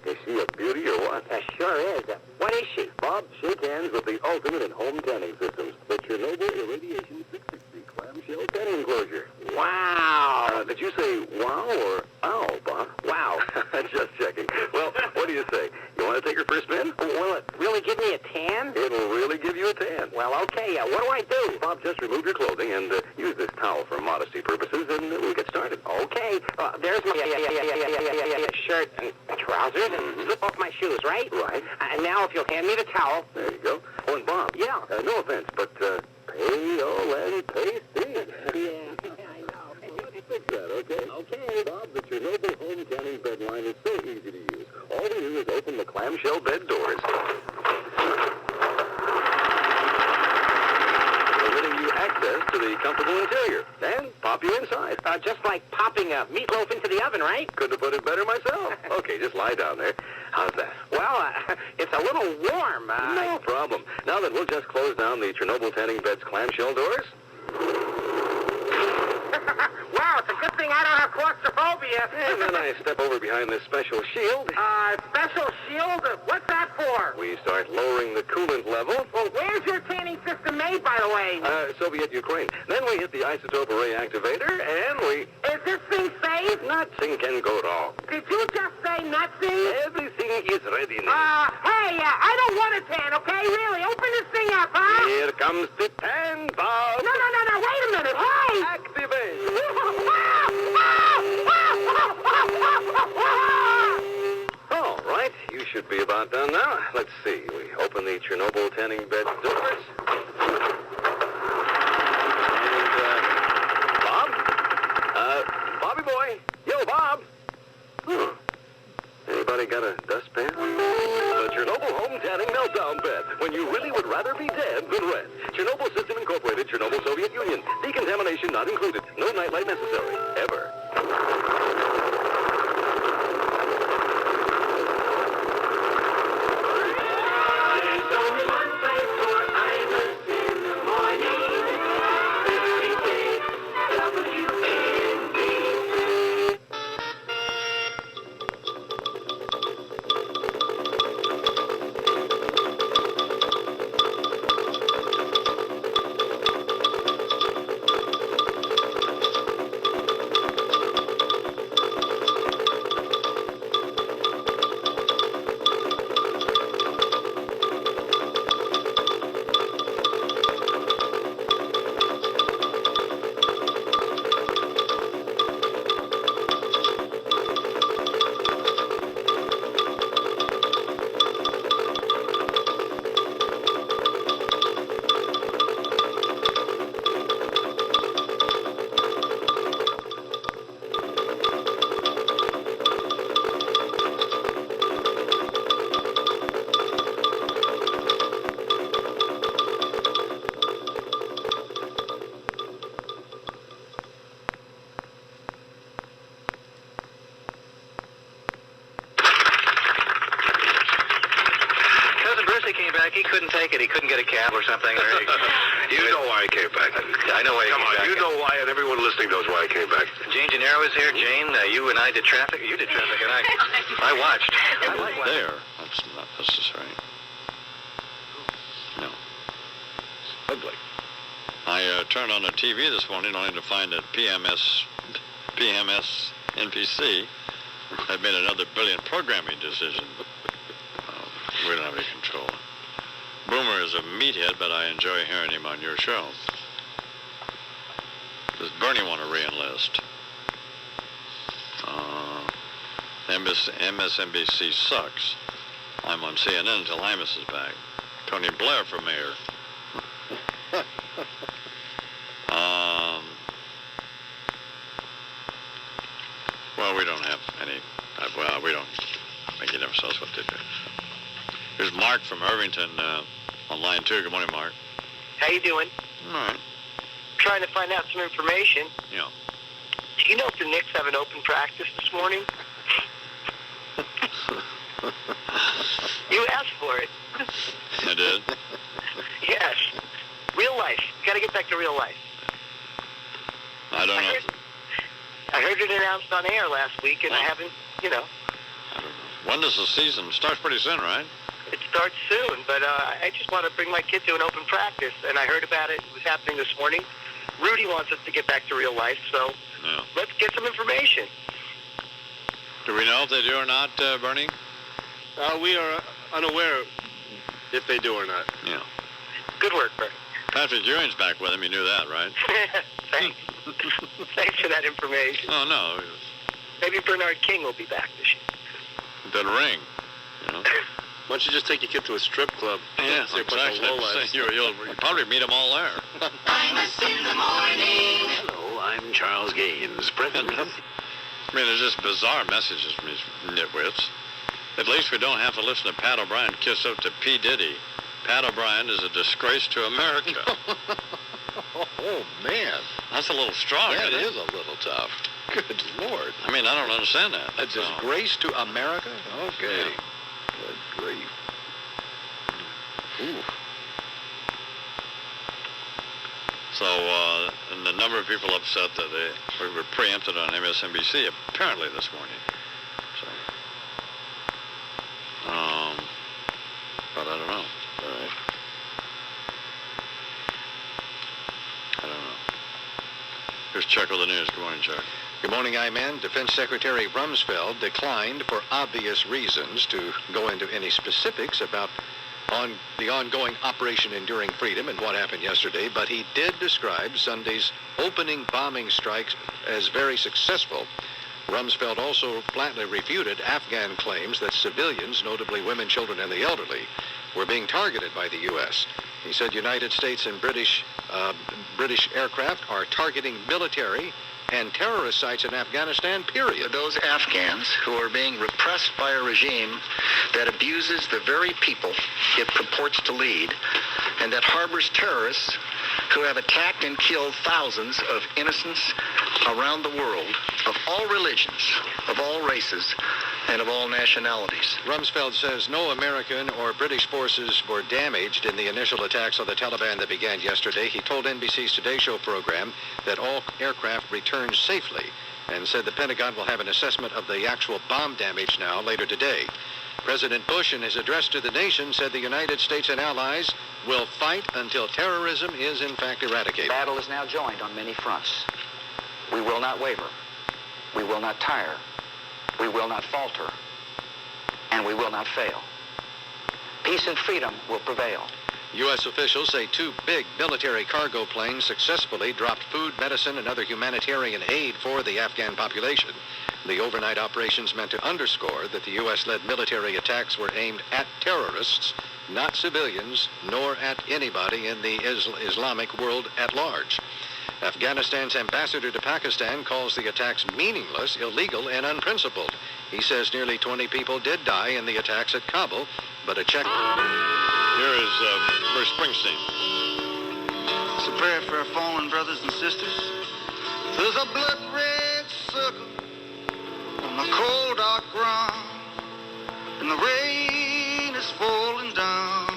Is she a beauty or what? Sure is. What is she? Bob, shake hands with the ultimate in home tanning systems, the Chernobyl Irradiation 660 clamshell tanning enclosure. Wow. Did you say wow or ow, Bob? Wow. Just checking. Well, what do you say? You want to take her for a spin? Will it really give me a tan? It'll really give you a tan. Well, okay. What do I do? Bob, just remove your clothing and use this towel for modesty purposes, and we'll get started. Okay. There's my shirt and trousers. And slip off my shoes, right? Right. And now if you'll hand me the towel. There you go. Oh, and Bob. Yeah. No offense, but pale and pasty. Yeah, I know. Fix that, okay? Okay. Bob, the Chernobyl home tanning bed line is so easy to use. All we do is open the clamshell bed doors, permitting you access to the comfortable interior. And pop you inside. Just like popping a meatloaf into the oven, right? Couldn't have put it better myself. Okay, just lie down there. How's that? Well, it's a little warm. No problem. Now then, we'll just close down the Chernobyl tanning bed's clamshell doors. Wow, it's a good thing I don't have claustrophobia. And then I step over behind this special shield. Special shield? What's that for? We start lowering the coolant level. Well, where's your tanning system made, by the way? Soviet Ukraine. Then we hit the isotope array activator, and we... Is this thing safe? Nothing can go wrong. Did you just say nothing? Everything is ready now. Hey, I don't want a tan, okay? Really, open this thing up, huh? Here comes the tan, Bob. No, wait a minute. Hey! Activate. All right, you should be about done now. Let's see. We open the Chernobyl tanning bed doors. And, Bob? Bobby boy. Yo, Bob. Anybody got a dustpan? The Chernobyl home tanning meltdown bed. When you really would rather be dead than red. Chernobyl System Incorporated, Chernobyl, Soviet Union. Decontamination not included. No nightlight necessary. Ever. There's only one place for Imus in the morning. 56 WNBC. something? You know why I came back. I know why you came back. Come on, you know why, and everyone listening knows why I came back. Jane Gennaro was here. Jane, you and I did traffic. You did traffic, and I watched. I like watching. There. That's not necessary. No. Ugly. I turned on the TV this morning only to find that PMS NBC had made another brilliant programming decision. We don't have any control. Boomer is a meathead, but I enjoy hearing him on your show. Does Bernie want to re-enlist? MSNBC sucks. I'm on CNN until Imus is back. Tony Blair for mayor. Well, we don't have any. We don't make it ourselves what to do. Here's Mark from Irvington on line 2. Good morning, Mark. How you doing? All right. Trying to find out some information. Yeah. Do you know if the Knicks have an open practice this morning? You asked for it. I did? Yes. Real life. You got to get back to real life. I don't know. I heard it announced on air last week, and I haven't, I don't know. When does the season? Starts pretty soon, right? It starts soon, but I just want to bring my kid to an open practice, and I heard about it. It was happening this morning. Rudy wants us to get back to real life, so let's get some information. Do we know if they do or not, Bernie? We are unaware if they do or not. Yeah. Good work, Bernie. Patrick Ewing's back with him. You knew that, right? Thanks. Thanks for that information. Oh, no. Maybe Bernard King will be back this year. That ring, you know. Why don't you just take your kid to a strip club? Yeah, exactly. You'll probably meet them all there. Imus in the morning. Hello, I'm Charles Gaines, president. I mean, it's just bizarre messages from these nitwits. At least we don't have to listen to Pat O'Brien kiss up to P. Diddy. Pat O'Brien is a disgrace to America. Oh, man. That's a little strong, That isn't it? is a little tough. Good Lord. I mean, I don't understand that. A disgrace to America? Okay. Yeah. Good grief. Ooh. So, and the number of people upset that we were preempted on MSNBC apparently this morning. So, but I don't know. All right. I don't know. Here's Chuck with the news. Good morning, Chuck. Good morning, I-Man. Defense Secretary Rumsfeld declined for obvious reasons to go into any specifics about the ongoing Operation Enduring Freedom and what happened yesterday, but he did describe Sunday's opening bombing strikes as very successful. Rumsfeld also flatly refuted Afghan claims that civilians, notably women, children, and the elderly, were being targeted by the U.S. He said United States and British aircraft are targeting military and terrorist sites in Afghanistan, period. Those Afghans who are being repressed by a regime that abuses the very people it purports to lead, and that harbors terrorists who have attacked and killed thousands of innocents around the world, of all religions, of all races, and of all nationalities. Rumsfeld says no American or British forces were damaged in the initial attacks on the Taliban that began yesterday. He told NBC's Today Show program that all aircraft returned safely and said the Pentagon will have an assessment of the actual bomb damage now later today. President Bush, in his address to the nation, said the United States and allies will fight until terrorism is in fact eradicated. Battle is now joined on many fronts. We will not waver. We will not tire. We will not falter. And we will not fail. Peace and freedom will prevail. U.S. officials say 2 big military cargo planes successfully dropped food, medicine, and other humanitarian aid for the Afghan population. The overnight operations meant to underscore that the U.S.-led military attacks were aimed at terrorists, not civilians, nor at anybody in the Islamic world at large. Afghanistan's ambassador to Pakistan calls the attacks meaningless, illegal, and unprincipled. He says nearly 20 people did die in the attacks at Kabul, but a check... Here is Bruce Springsteen. It's a prayer for our fallen brothers and sisters. There's a blood-red circle on the cold, dark ground, and the rain is falling down.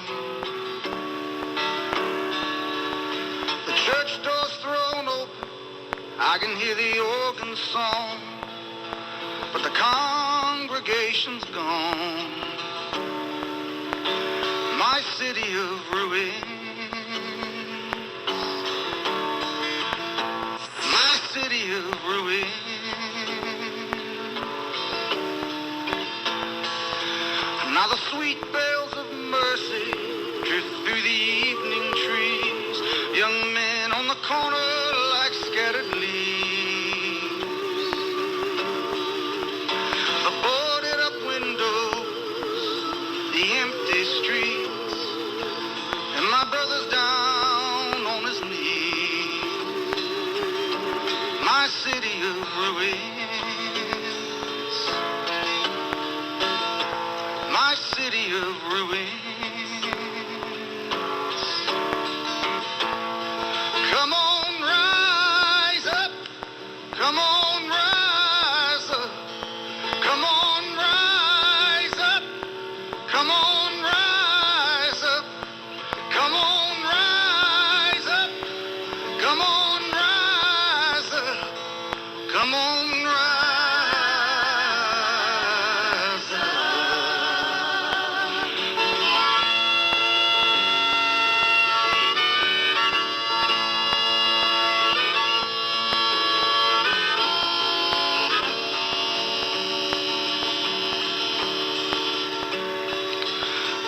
I can hear the organ song, but the congregation's gone. My city of ruins, my city of ruins. Now the sweet bells of mercy drift through the evening trees. Young men on the corner like scattered leaves. The boarded up windows, the empty streets, and my brother's down on his knees. My city of ruins, my city of ruins. Come on, rise up. Come on, rise up. Come on, rise up. Come on, rise up. Come on, rise up. Come on, rise up. Come on, rise up.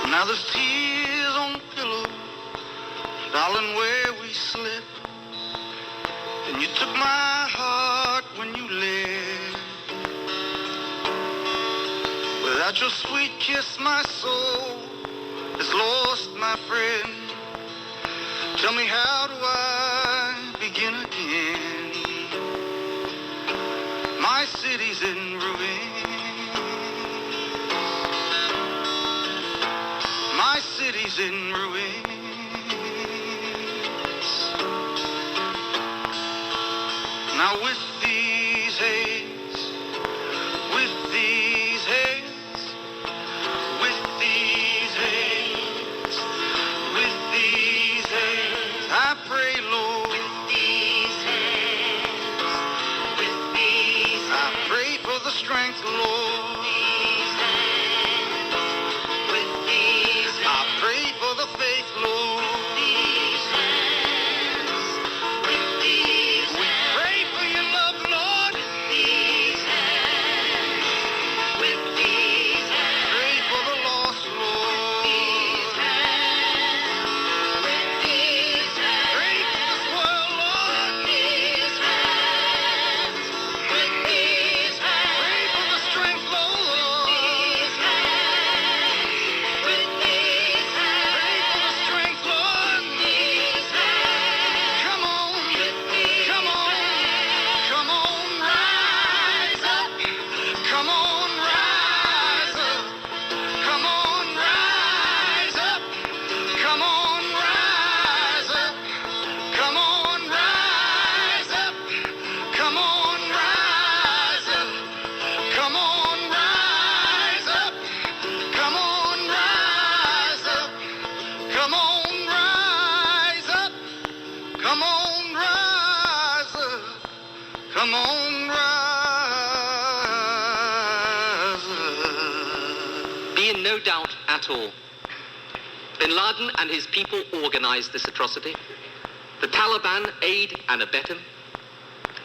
Now there's tears on the pillow, darling, where we slept. And you took my heart when you left. Without your sweet kiss, my soul is lost, my friend. Tell me, how do I begin again? My city's in ruins. My city's in ruins. Now with these hands, with these hands, with these hands, with these hands, I pray, Lord. With these hands, with these hands, I pray for the strength, Lord. I pray for the faith, Lord. We pray for your love, Lord. Pray for the lost, Lord. Pray for this world, Lord. Pray for the strength, Lord. Come on, rise up. Be in no doubt at all. Bin Laden and his people organized this atrocity. The Taliban aid and abet him.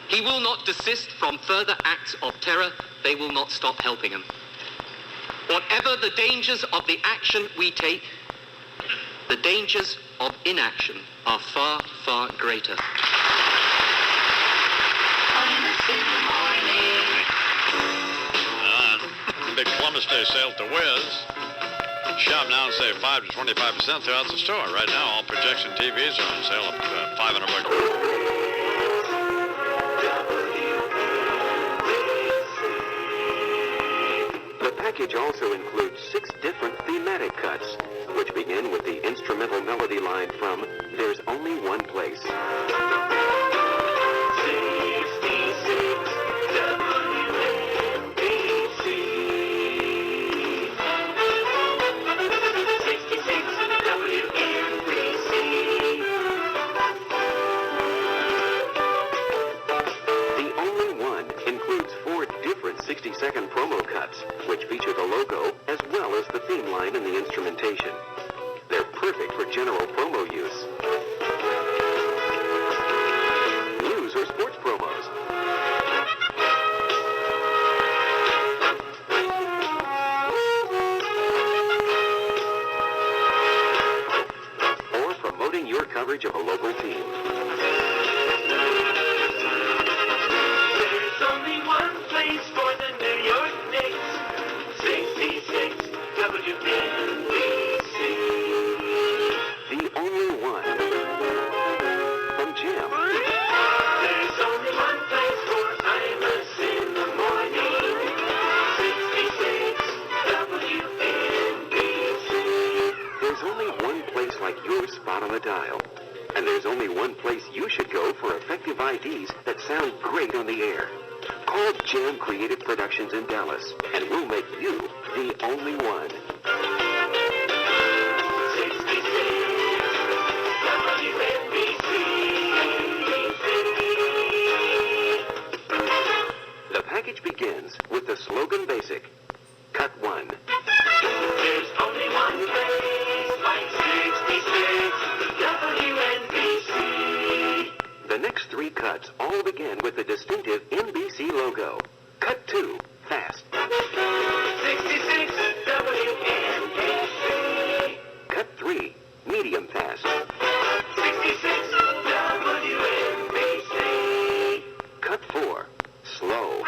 He will not desist from further acts of terror. They will not stop helping him. Whatever the dangers of the action we take, the dangers of inaction are far, far greater. Big Columbus Day sale to Wiz. Shop now and save 5 to 25% throughout the store. Right now, all projection TVs are on sale at $500. The package also includes 6 different thematic cuts, which begin with the instrumental melody line from There's Only One Place. 60-second promo cuts, which feature the logo as well as the theme line and the instrumentation. They're perfect for general promo use. News or sports promos. Or promoting your coverage of a local team. There's only one place for the New York Knicks. 66 WNBC. The only one. From Jim. There's only one place for Imus in the morning. 66 WNBC. There's only one place like your spot on the dial. And there's only one place you should go for effective IDs that sound great on the air. Call Jam Creative Productions in Dallas, and we'll make you the only one. 66 WNBC. The package begins with the slogan basic. Cut 1. There's only one place like 66 WNBC. The next 3 cuts all begin with the distinctive NBC logo. Cut 2. Fast. 66 WNBC. Cut 3. Medium fast. 66 WNBC. Cut 4. Slow.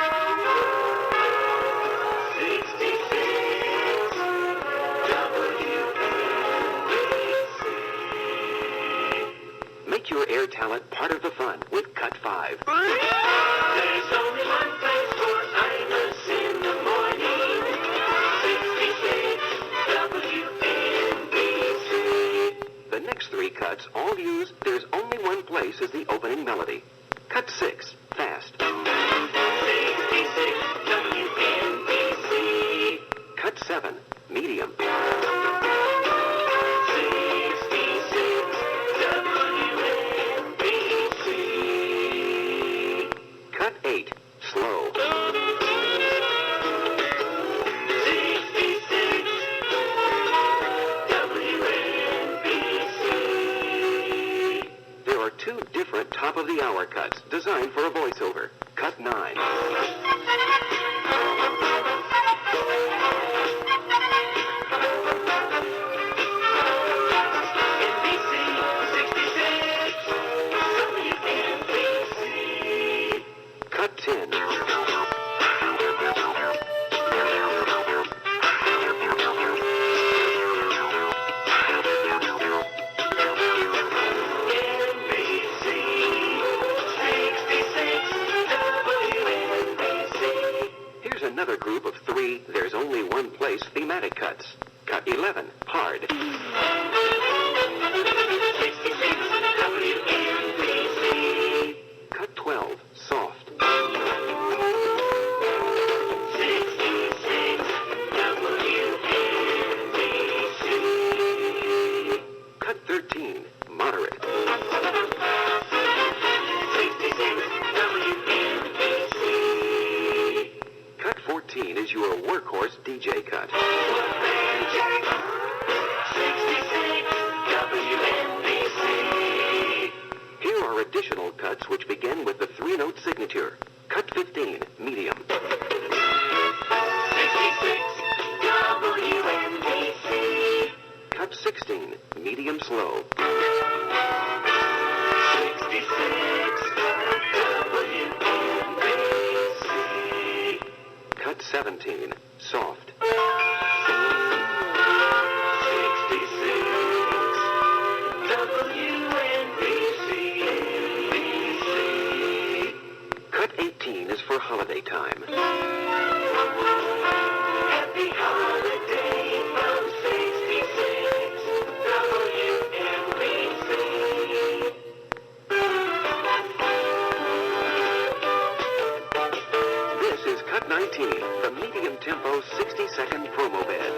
66 WNBC. Make your air talent part of the fun with Cut 5. There's only one place for Imus in the morning. 66 WNBC. The next 3 cuts all use There's Only One Place as the opening melody. Cut 6. Fast. 66 WNBC. Cut 7. Medium. 66 WNBC. Cut 8. Slow. 66 WNBC. There are 2 different top-of-the-hour cuts designed for a voiceover. Cut 9. NBC 66 WNBC. Cut 10. NBC 66 WNBC. Here's another group of 3 There's Only One Place thematic cuts. Cut 11. Hard. 66 WNBC. Cut 12. Soft. 66 WNBC. Cut 13. Moderate. 66 WNBC. Cut 14 is your workhorse DJ cut. 66 WNBC. Here are additional cuts which begin with the 3-note signature. Cut 15. Medium. 66 WNBC. Cut 16. Medium slow. 66 WNBC. Cut 17. Soft. 66 WNBC. Cut 18 is for holiday time. Happy holiday from 66 WNBC. This is Cut 19, the medium-tempo 60-second promo bed.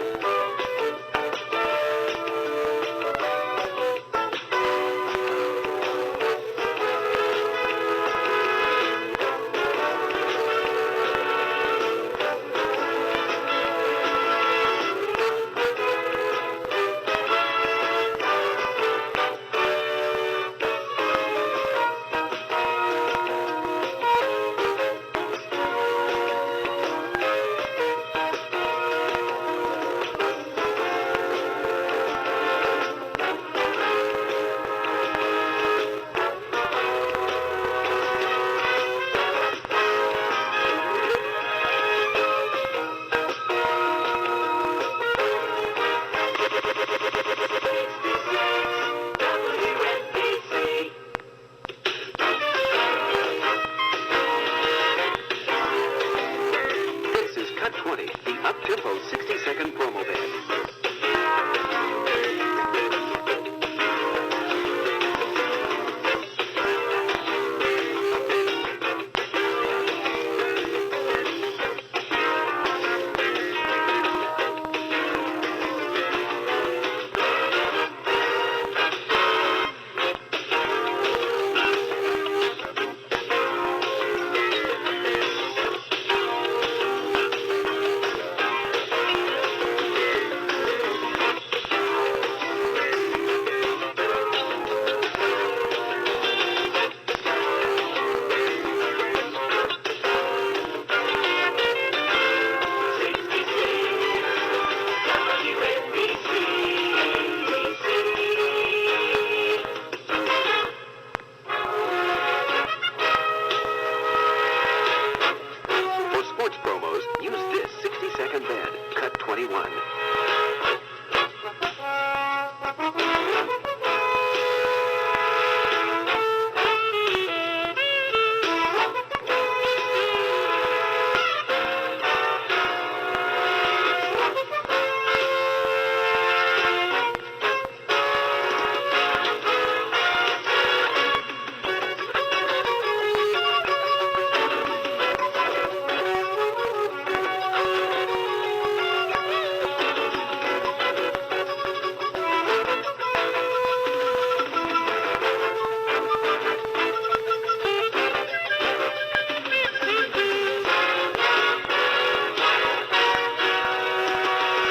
only one.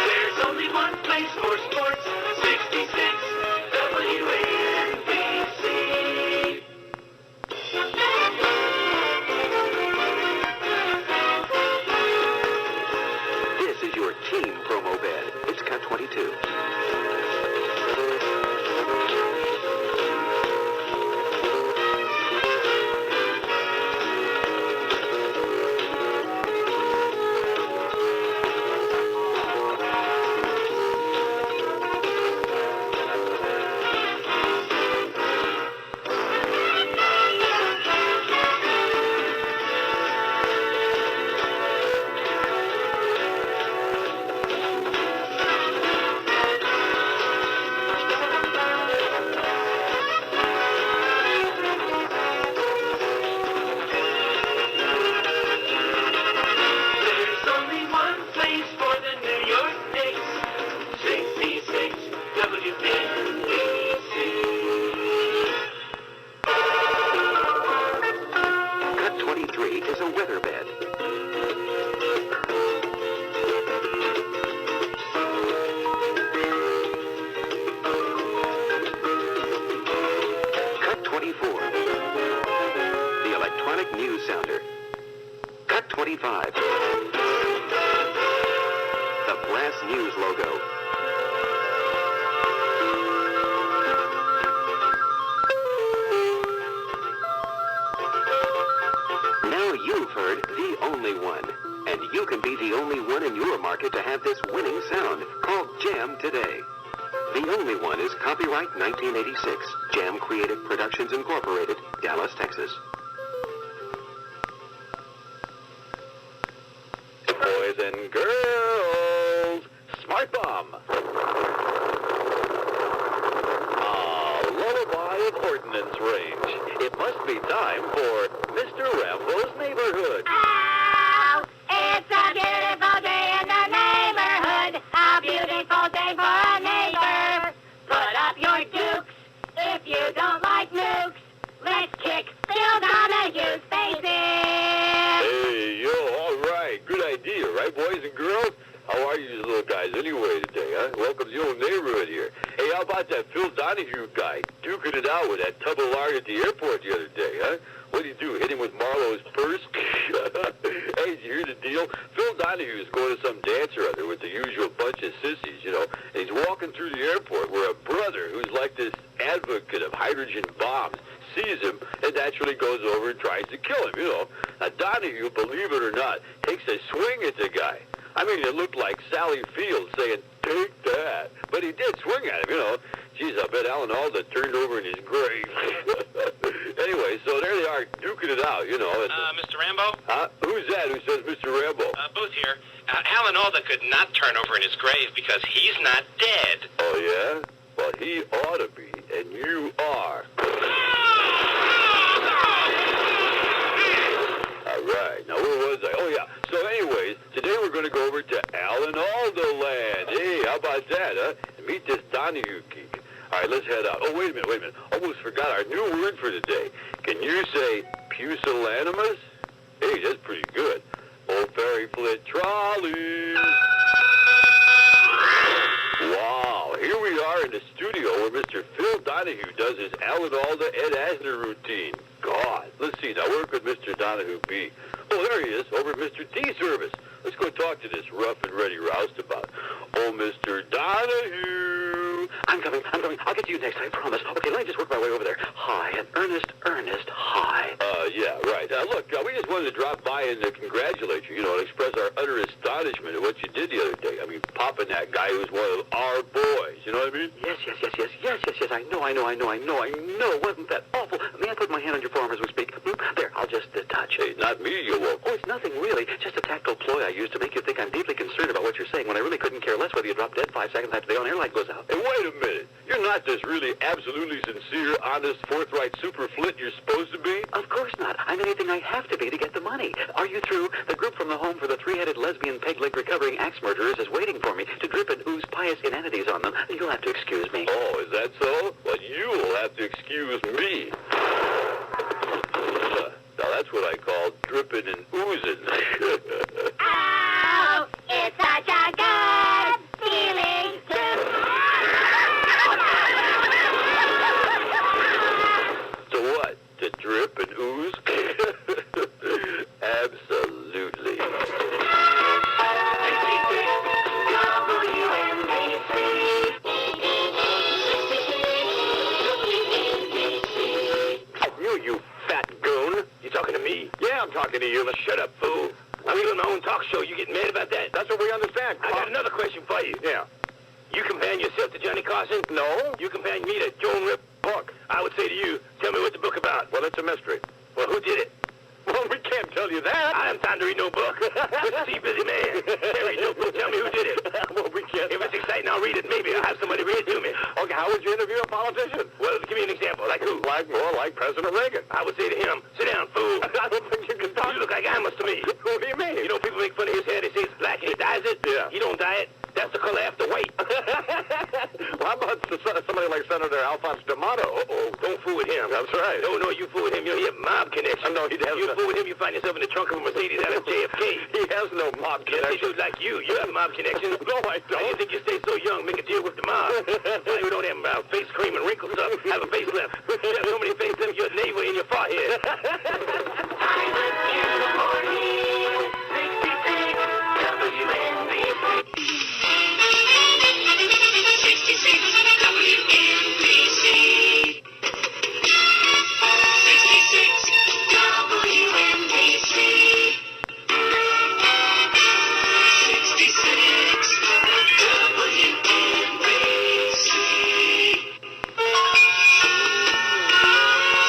There's only one place for sports, 66 WNBC. This is your team promo bed. It's cut 22. There's only one place for the New York Knicks, 66 WNBC. Cut 23 is a weather bed. Cut 24. The electronic news sounder. Cut 25. The Blast News logo. Now you've heard the only one. And you can be the only one in your market to have this winning sound. Call Jam today. The only one is copyright 1986. Jam Creative Productions Incorporated, Dallas, Texas. Boys and girls, Smart Bomb. A lullaby of ordnance range. It must be time for Mr. Rambo's neighborhood. Ow! It's a beautiful day in the neighborhood. A beautiful day for a neighbor. Put up your dukes if you don't like nukes. Let's kick Bill Donahue's face in. Hey, yo, all right. Good idea, right, boys and girls? How are you little guys anyway today, huh? Welcome to the old neighborhood here. Hey, how about that Phil Donahue guy duking it out with that tub of lard at the airport the other day, huh? What did he do, hit him with Marlowe's purse? Hey, did you hear the deal? Phil Donahue is going to some dance or other with the usual bunch of sissies, you know, and he's walking through the airport where a brother who's like this advocate of hydrogen bombs sees him and naturally goes over and tries to kill him, you know. Now, Donahue, believe it or not, takes a swing at the guy. I mean, it looked like Sally Field saying, "Take that." But he did swing at him, you know. Geez, I bet Alan Alda turned over in his grave. Anyway, so there they are, duking it out, you know. And, Mr. Rambo? who's that who says Mr. Rambo? Booth here. Alan Alda could not turn over in his grave because he's not dead. Oh, yeah? Well, he ought to be, and you are. All right, now where was I? Oh, yeah. So anyways, today we're going to go over to Alan Alda land. Hey, how about that, huh? And meet this Donahue geek. All right, let's head out. Oh, wait a minute. Almost forgot our new word for today. Can you say pusillanimous? Hey, that's pretty good. Old Ferry Flint Trolley. Wow, here we are in the studio where Mr. Phil Donahue does his Alan Alda Ed Asner routine. God, let's see, now where could Mr. Donahue be? Oh, there he is, over at Mr. D service. Let's go talk to this rough and ready roustabout. Oh, Mr. Donahue. I'm coming. I'll get to you next, I promise. Okay, let me just work my way over there. Hi, and Ernest, hi. Yeah, right. Look, we just wanted to drop by and congratulate you, and express our utter astonishment at what you did the other day. I mean, popping that guy who's one of our boys, you know what I mean? Yes. I know. Wasn't that awful? May I put my hand on your forearm as we speak? There, I'll just touch. Hey, not me, you won't. Oh, it's nothing really. Just a tactile ploy I used to make you think I'm deeply concerned about what you're saying when I really couldn't care less whether you drop dead 5 seconds after the on-air light goes out. Hey, wait a minute. You're not this really absolutely sincere, honest, forthright super flint you're supposed to be? Of course not. I'm anything I have to be to get the money. Are you through? The group from the Home for the Three-Headed Lesbian Peg-Leg Recovering Axe Murderers is waiting for me to drip and ooze pious inanities on them. You'll have to excuse me. Oh, is that so? Well, you'll have to excuse me. Now, that's what I call dripping and oozing. Oh, it's such a good feeling So what? To drip and ooze? Absolutely. You fat goon. You talking to me? Yeah, I'm talking to you. Shut up, fool. I'm doing my own talk show. You get mad about that? That's what we understand. I got another question for you. Yeah. You comparing yourself to Johnny Carson? No. You comparing me to Joan Rip? Book. I would say to you, tell me what the book about. Well, it's a mystery. Well, who did it? Well, we can't tell you that. I have time to read no book. See, busy man. Can't read no book. Tell me who did it. Well, we can't. If it's exciting, I'll read it. Maybe I'll have somebody read it to me. Okay, how would you interview a politician? Well, give me an example. Like who? More like President Reagan. I would say to him, sit down, fool. I don't think you can talk. You look like Imus to me. What do you mean? You know, people make fun of his hair. They say it's black and he dyes it. Yeah. He don't dye it. That's the color after weight. Well, how about somebody like Senator Alphonse D'Amato? Uh-oh, don't fool with him. That's right. No, you fool with him. You know, he has mob connection. No, he doesn't. You fool with him, you find yourself in the trunk of a Mercedes out of JFK. He has no mob connection. Yes, he do like you. You have mob connection. No, I don't. You think you stay so young, make a deal with the mob. You don't have face cream and wrinkles up. Have a facelift. You have so many facelifts, your navel in your forehead. Imus in the morning, 66 WNBC. 66 WNBC. 66 WNBC. 66 WNBC.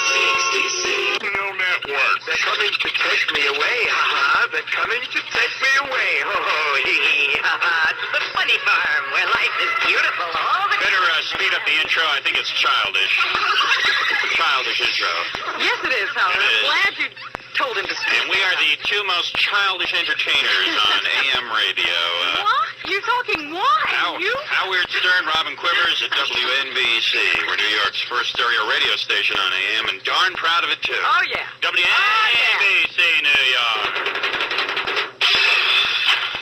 66 No network. They're coming to take me away, ha-ha. They're coming to take me away, ho-ho, hee-hee, ha-ha. To the funny farm where life is beautiful all the time. Better speed up the intro. I think it's childish. It's a childish intro. Yes, it is, Howard. I'm glad you told him to speak. And we are the two most childish entertainers on AM radio. What? You're talking what? Howard Stern, Robin Quivers at WNBC. We're New York's first stereo radio station on AM, and darn proud of it, too. Oh, yeah. WNBC New York.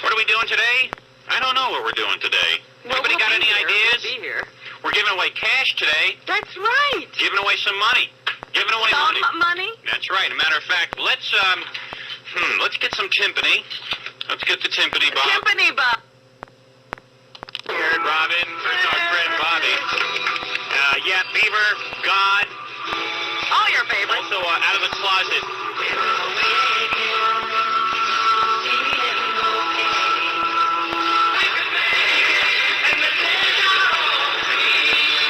What are we doing today? I don't know what we're doing today. Nobody got any ideas? We'll be here. We're giving away cash today. That's right. Giving away some money. Giving away money. That's right. As a matter of fact, let's get some timpani. Let's get the timpani, Bob. Timpani, Bob. Here, Robin, there's our friend Bobby. Yeah, Beaver, God. All your favorites. Also, out of the closet.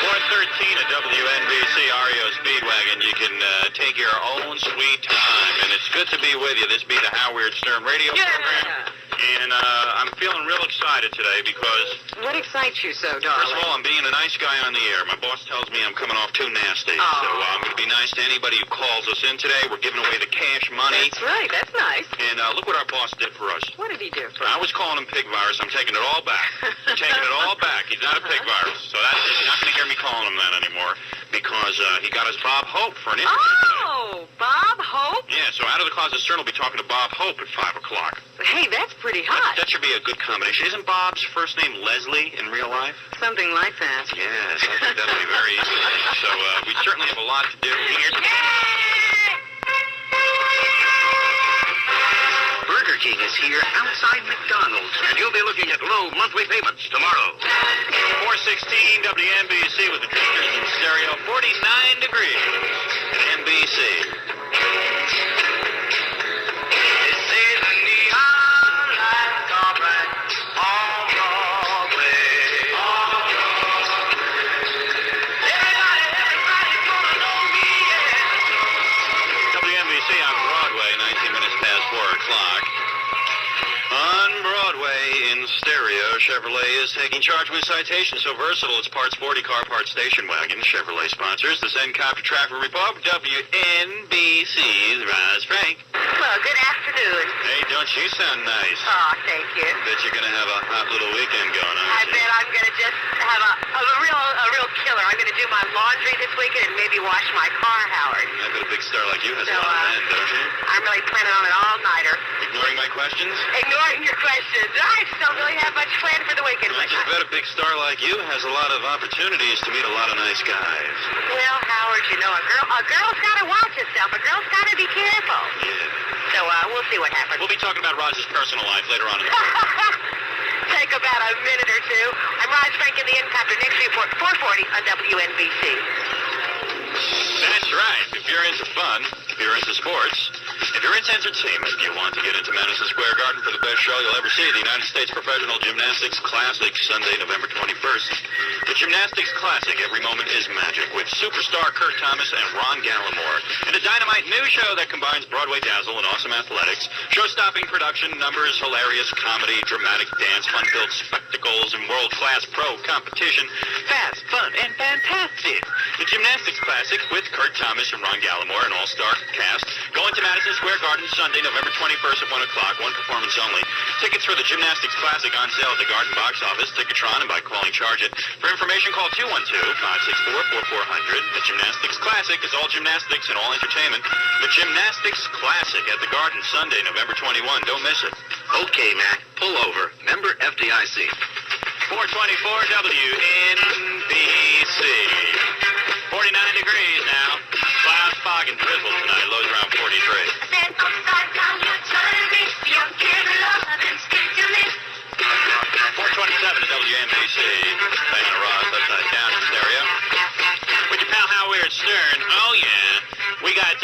413 at WNBC REO Speedwagon. You can take your own sweet time, and it's good to be with you. This be the Howard Stern radio program. And I'm feeling real excited today because... What excites you so, darling? First of all, I'm being a nice guy on the air. My boss tells me I'm coming off too nasty. Oh. So I'm going to be nice to anybody who calls us in today. We're giving away the cash money. That's right. That's nice. And look what our boss did for us. What did he do for I was calling him pig virus. I'm taking it all back. I'm taking it all back. He's not a pig virus. So you're not going to hear me calling him that anymore because he got us Bob Hope for an interview. Oh, Bob Hope? Yeah, so Out of the Closet Stern will be talking to Bob Hope at 5 o'clock. Hey, that's pretty hot. That should be a good combination. Isn't Bob's first name Leslie in real life? Something like that. Yes, I think that'll be very easy. So we certainly have a lot to do here. Burger King is here outside McDonald's, and you'll be looking at low monthly payments tomorrow. 416 WNBC with the drinkers in stereo, 49 degrees at NBC. 4 o'clock. On Broadway in stereo, Chevrolet is taking charge with citation so versatile it's parts 40 car, parts station wagon. Chevrolet sponsors the Zen-Copter Traffic Report, WNBC's Roz Frank. Well, good afternoon. Hey, don't you sound nice? Oh, thank you. Bet you're going to have a hot little weekend going on. I bet I'm going to just have a real killer. I'm going to do my laundry this weekend and maybe wash my car, Howard. I bet a big star like you has a lot of men, don't you? I'm really planning on an all-nighter. Ignoring my questions? Ignoring your questions. I just don't really have much planned for the weekend. I just bet a big star like you has a lot of opportunities to meet a lot of nice guys. Well, Howard, you know, a girl's got to watch herself. A girl's got to be careful. Yeah. So, we'll see what happens. We'll be talking about Roz's personal life later on in the program. Take about a minute or two. I'm Roz Frank in the Zen-Copter. Next report, 440 on WNBC. That's right. If you're into fun, if you're into sports, if you're into entertainment, you want to get into Madison Square Garden for the best show you'll ever see, the United States Professional Gymnastics Classic, Sunday, November 21st. The Gymnastics Classic, every moment is magic, with superstar Kurt Thomas and Ron Gallimore, and a dynamite new show that combines Broadway dazzle and awesome athletics, show-stopping production, numbers, hilarious comedy, dramatic dance, fun-filled spectacles, and world-class pro competition. Fast, fun, and fantastic. The Gymnastics Classic with Kurt Thomas and Ron Gallimore, an all-star cast, going to Madison Square Garden Sunday, November 21st at 1 o'clock, one performance only. Tickets for the Gymnastics Classic on sale at the Garden box office, Ticketron, and by calling Charge It. For information, call 212-564-4400. The Gymnastics Classic is all gymnastics and all entertainment. The Gymnastics Classic at the Garden Sunday, November 21. Don't miss it. Okay, Mac, pull over. Member FDIC. 424 WNBC. 49 degrees now. Clouds, fog, and drizzle tonight. Lows around 43. 427 at WNBC. Playing on Ross upside down in stereo. With your pal Howard Stern. Oh yeah. We got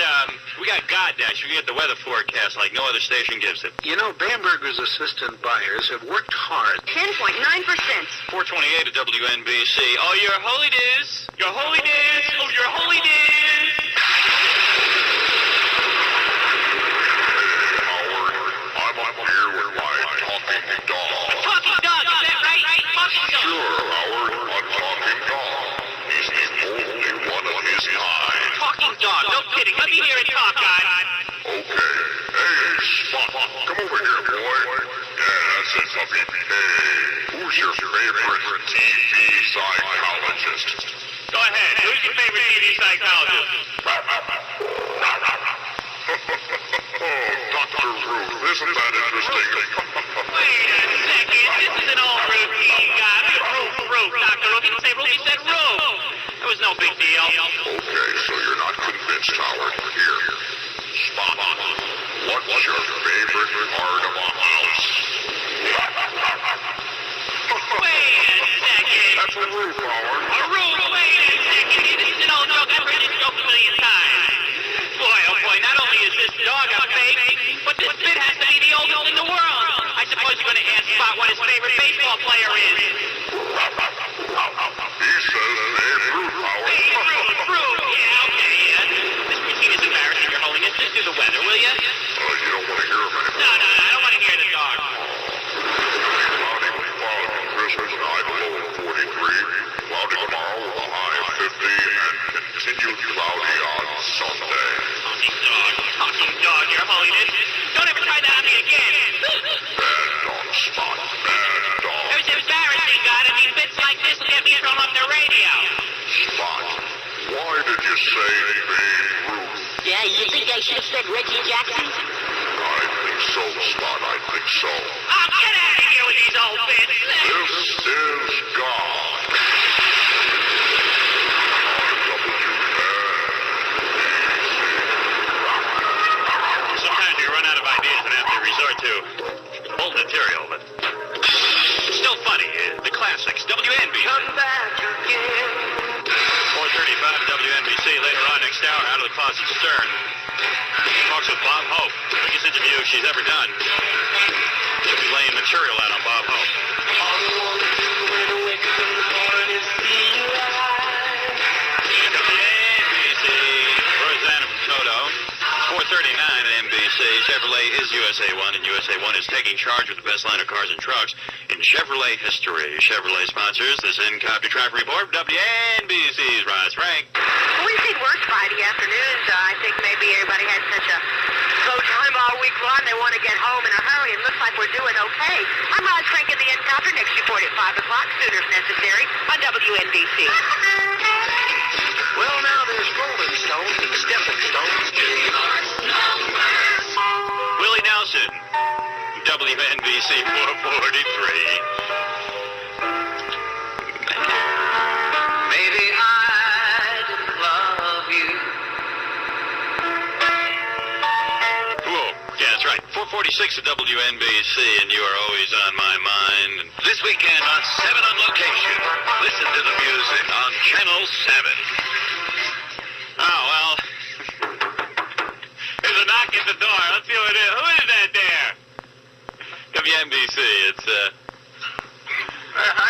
God Dash. You can get the weather forecast like no other station gives it. You know, Bamberger's assistant buyers have worked hard. 10.9%. 428 at WNBC. Oh, your holy days. Your holy days. Oh, your holy days. I'm up here with my talking dog. Talking dog, is that right? Talking dog. Sure, Howard, a talking dog. He's the only one of his kind. Talking dog, no kidding. Let me hear it talk, guy. Okay. Hey, Spot, come over here, boy. Yeah, that's it, puppy. Hey, who's your favorite TV psychologist? Go ahead. Who's your favorite TV psychologist? Oh, Dr. Ruth, isn't that interesting? Wait a second. This is an old Ruth TV guy. Ruth, Dr. Ruth. He didn't say Ruth, he said Ruth. That was no big deal. Okay, so you're not convinced, Howard. Here. Spot. What's your favorite part of a house? Wait a second. That's a roof, Howard. A roof? Wait a second. This is an old joke. I've heard this joke a million times. Boy, oh boy, not only is this dog a fake, but this bit has to be the oldest in the world. I suppose you're going to ask Spot what his favorite baseball player is. He says Babe Ruth, Howard. Babe Ruth. Yeah, okay, yeah. This routine is embarrassing, Your Holiness. Just do the weather, will you? You don't want to hear him anymore. No, I don't want to hear the dog. Cloudy with fog on Christmas night, low of 43. Cloudy tomorrow with a high of 50, and continued cloudy on Sunday. Talking dog, Your Holiness. Don't ever try that on me again. Bad dog, Spot. Bad dog. It was embarrassing, God. I mean, bits like this will get me thrown off the radio. Spot. Why did you say Babe Ruth? Yeah, you think I should have said Reggie Jackson? I think so, Spot. I think so. Oh, get out of here with these old bits. This is God. Sometimes you run out of ideas and have to resort to old material, but still funny. The classics. WNBC. Come back again. 435 WNBC. Later on next hour, Out of the Closet Stern talks with Bob Hope. Biggest interview she's ever done. She'll be laying material out on Bob Hope. WNBC. Rosanna from Toto. 430 at NBC. Chevrolet is USA 1, and USA 1 is taking charge of the best line of cars and trucks in Chevrolet history. Chevrolet sponsors this in-copter traffic report. WNBC's Ross Frank. We've seen worse Friday afternoons. I think maybe everybody had such a slow time all week long. They want to get home in a hurry. It looks like we're doing okay. I'm Ross Frank in the Encounter. Next report at 5 o'clock. Sooner if necessary on WNBC. Well, now there's Rolling Stones and Stepping Stones. Willie Nelson, WNBC 443. Maybe I didn't love you. Whoa, yeah, that's right. 446 at WNBC, and you are always on my mind. And This weekend on 7 on Location, listen to the music on Channel 7. oh, well, there's a knock at the door. Let's see what it is. Who is that there? WNBC, it's, How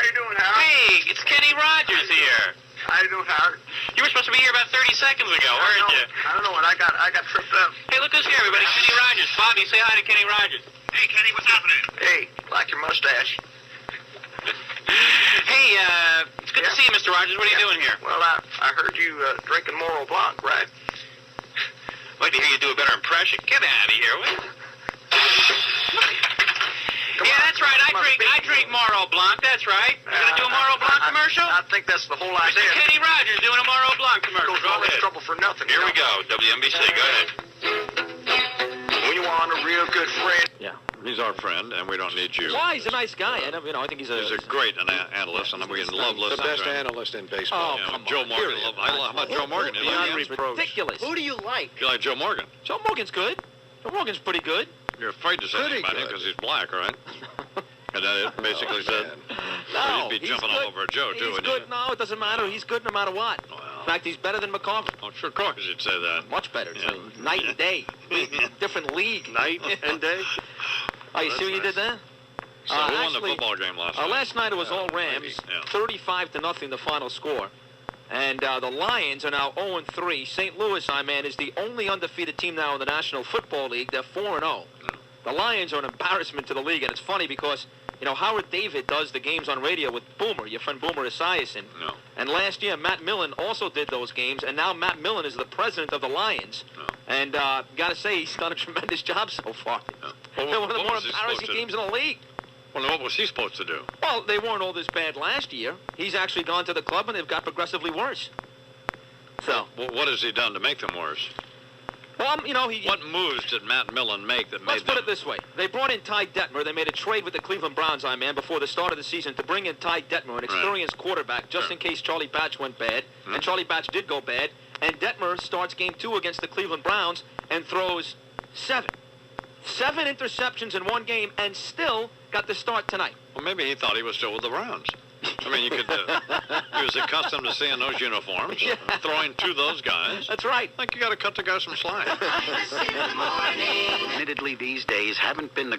you doing, Howard? Hey, it's Kenny Rogers here. How you doing, Howard? You were supposed to be here about 30 seconds ago, weren't you? I don't know what I got tripped up. Hey, look who's here, everybody. Kenny Rogers. Bobby, say hi to Kenny Rogers. Hey, Kenny, what's happening? Hey, like your mustache. Hey, it's good to see you, Mr. Rogers. What are you doing here? Well, I heard you drinking Moral Blanc, right? I'd like to hear you do a better impression. Get out of here, will you? Yeah, that's right. I drink Moro Blanc. That's right. You gonna do a Moro Blanc commercial? I think that's the whole idea. Mr. Kenny Rogers doing a Moro Blanc commercial. Goes Go all this ahead. trouble for nothing. Here we go. WNBC. Go ahead. When you want a real good friend. Yeah, he's our friend, and we don't need you. Why? He's a nice guy. I think he's He's a great analyst, and we love listening the best to him. analyst in baseball. Oh, come Joe on. Morgan. Period. How about Joe Morgan? You like him? Ridiculous. Who do you like? You like Joe Morgan? Joe Morgan's good. Joe Morgan's pretty good. You're afraid to say anything about him because he's black, right? And that it basically said. So you'd be he's jumping all good. over Joe, too, He's wouldn't good. you? No, it doesn't matter. He's good no matter what. In fact, he's better than McCarthy. Oh, sure, of course you'd say that. Much better. It's night and day. Different league. Night and day? Oh, you That's see what you did there? So who won the football game last night? Last night it was all Rams, 35-0 the final score. And the Lions are now 0-3. St. Louis, is the only undefeated team now in the National Football League. They're 4-0. The Lions are an embarrassment to the league, and it's funny because, Howard David does the games on radio with Boomer, your friend Boomer Esiason. No. And last year, Matt Millen also did those games, and now Matt Millen is the president of the Lions. No. And got to say, he's done a tremendous job so far. No. They're one of the What more was he embarrassing supposed to teams in the league. Well, what was he supposed to do? Well, they weren't all this bad last year. He's actually gone to the club, and they've got progressively worse. So, Well, what has he done to make them worse? well, What moves did Matt Millen make that let's made put them... it this way. They brought in Ty Detmer. They made a trade with the Cleveland Browns, before the start of the season to bring in Ty Detmer, an experienced quarterback, just in case Charlie Batch went bad. And Charlie Batch did go bad. And Detmer starts game 2 against the Cleveland Browns and throws 7 interceptions in one game and still got the start tonight. Well, maybe he thought he was still with the Browns. I mean, you could... he was accustomed to seeing those uniforms, throwing to those guys. That's right. Like, you got to cut the guy some slack. Admittedly, these days haven't been the...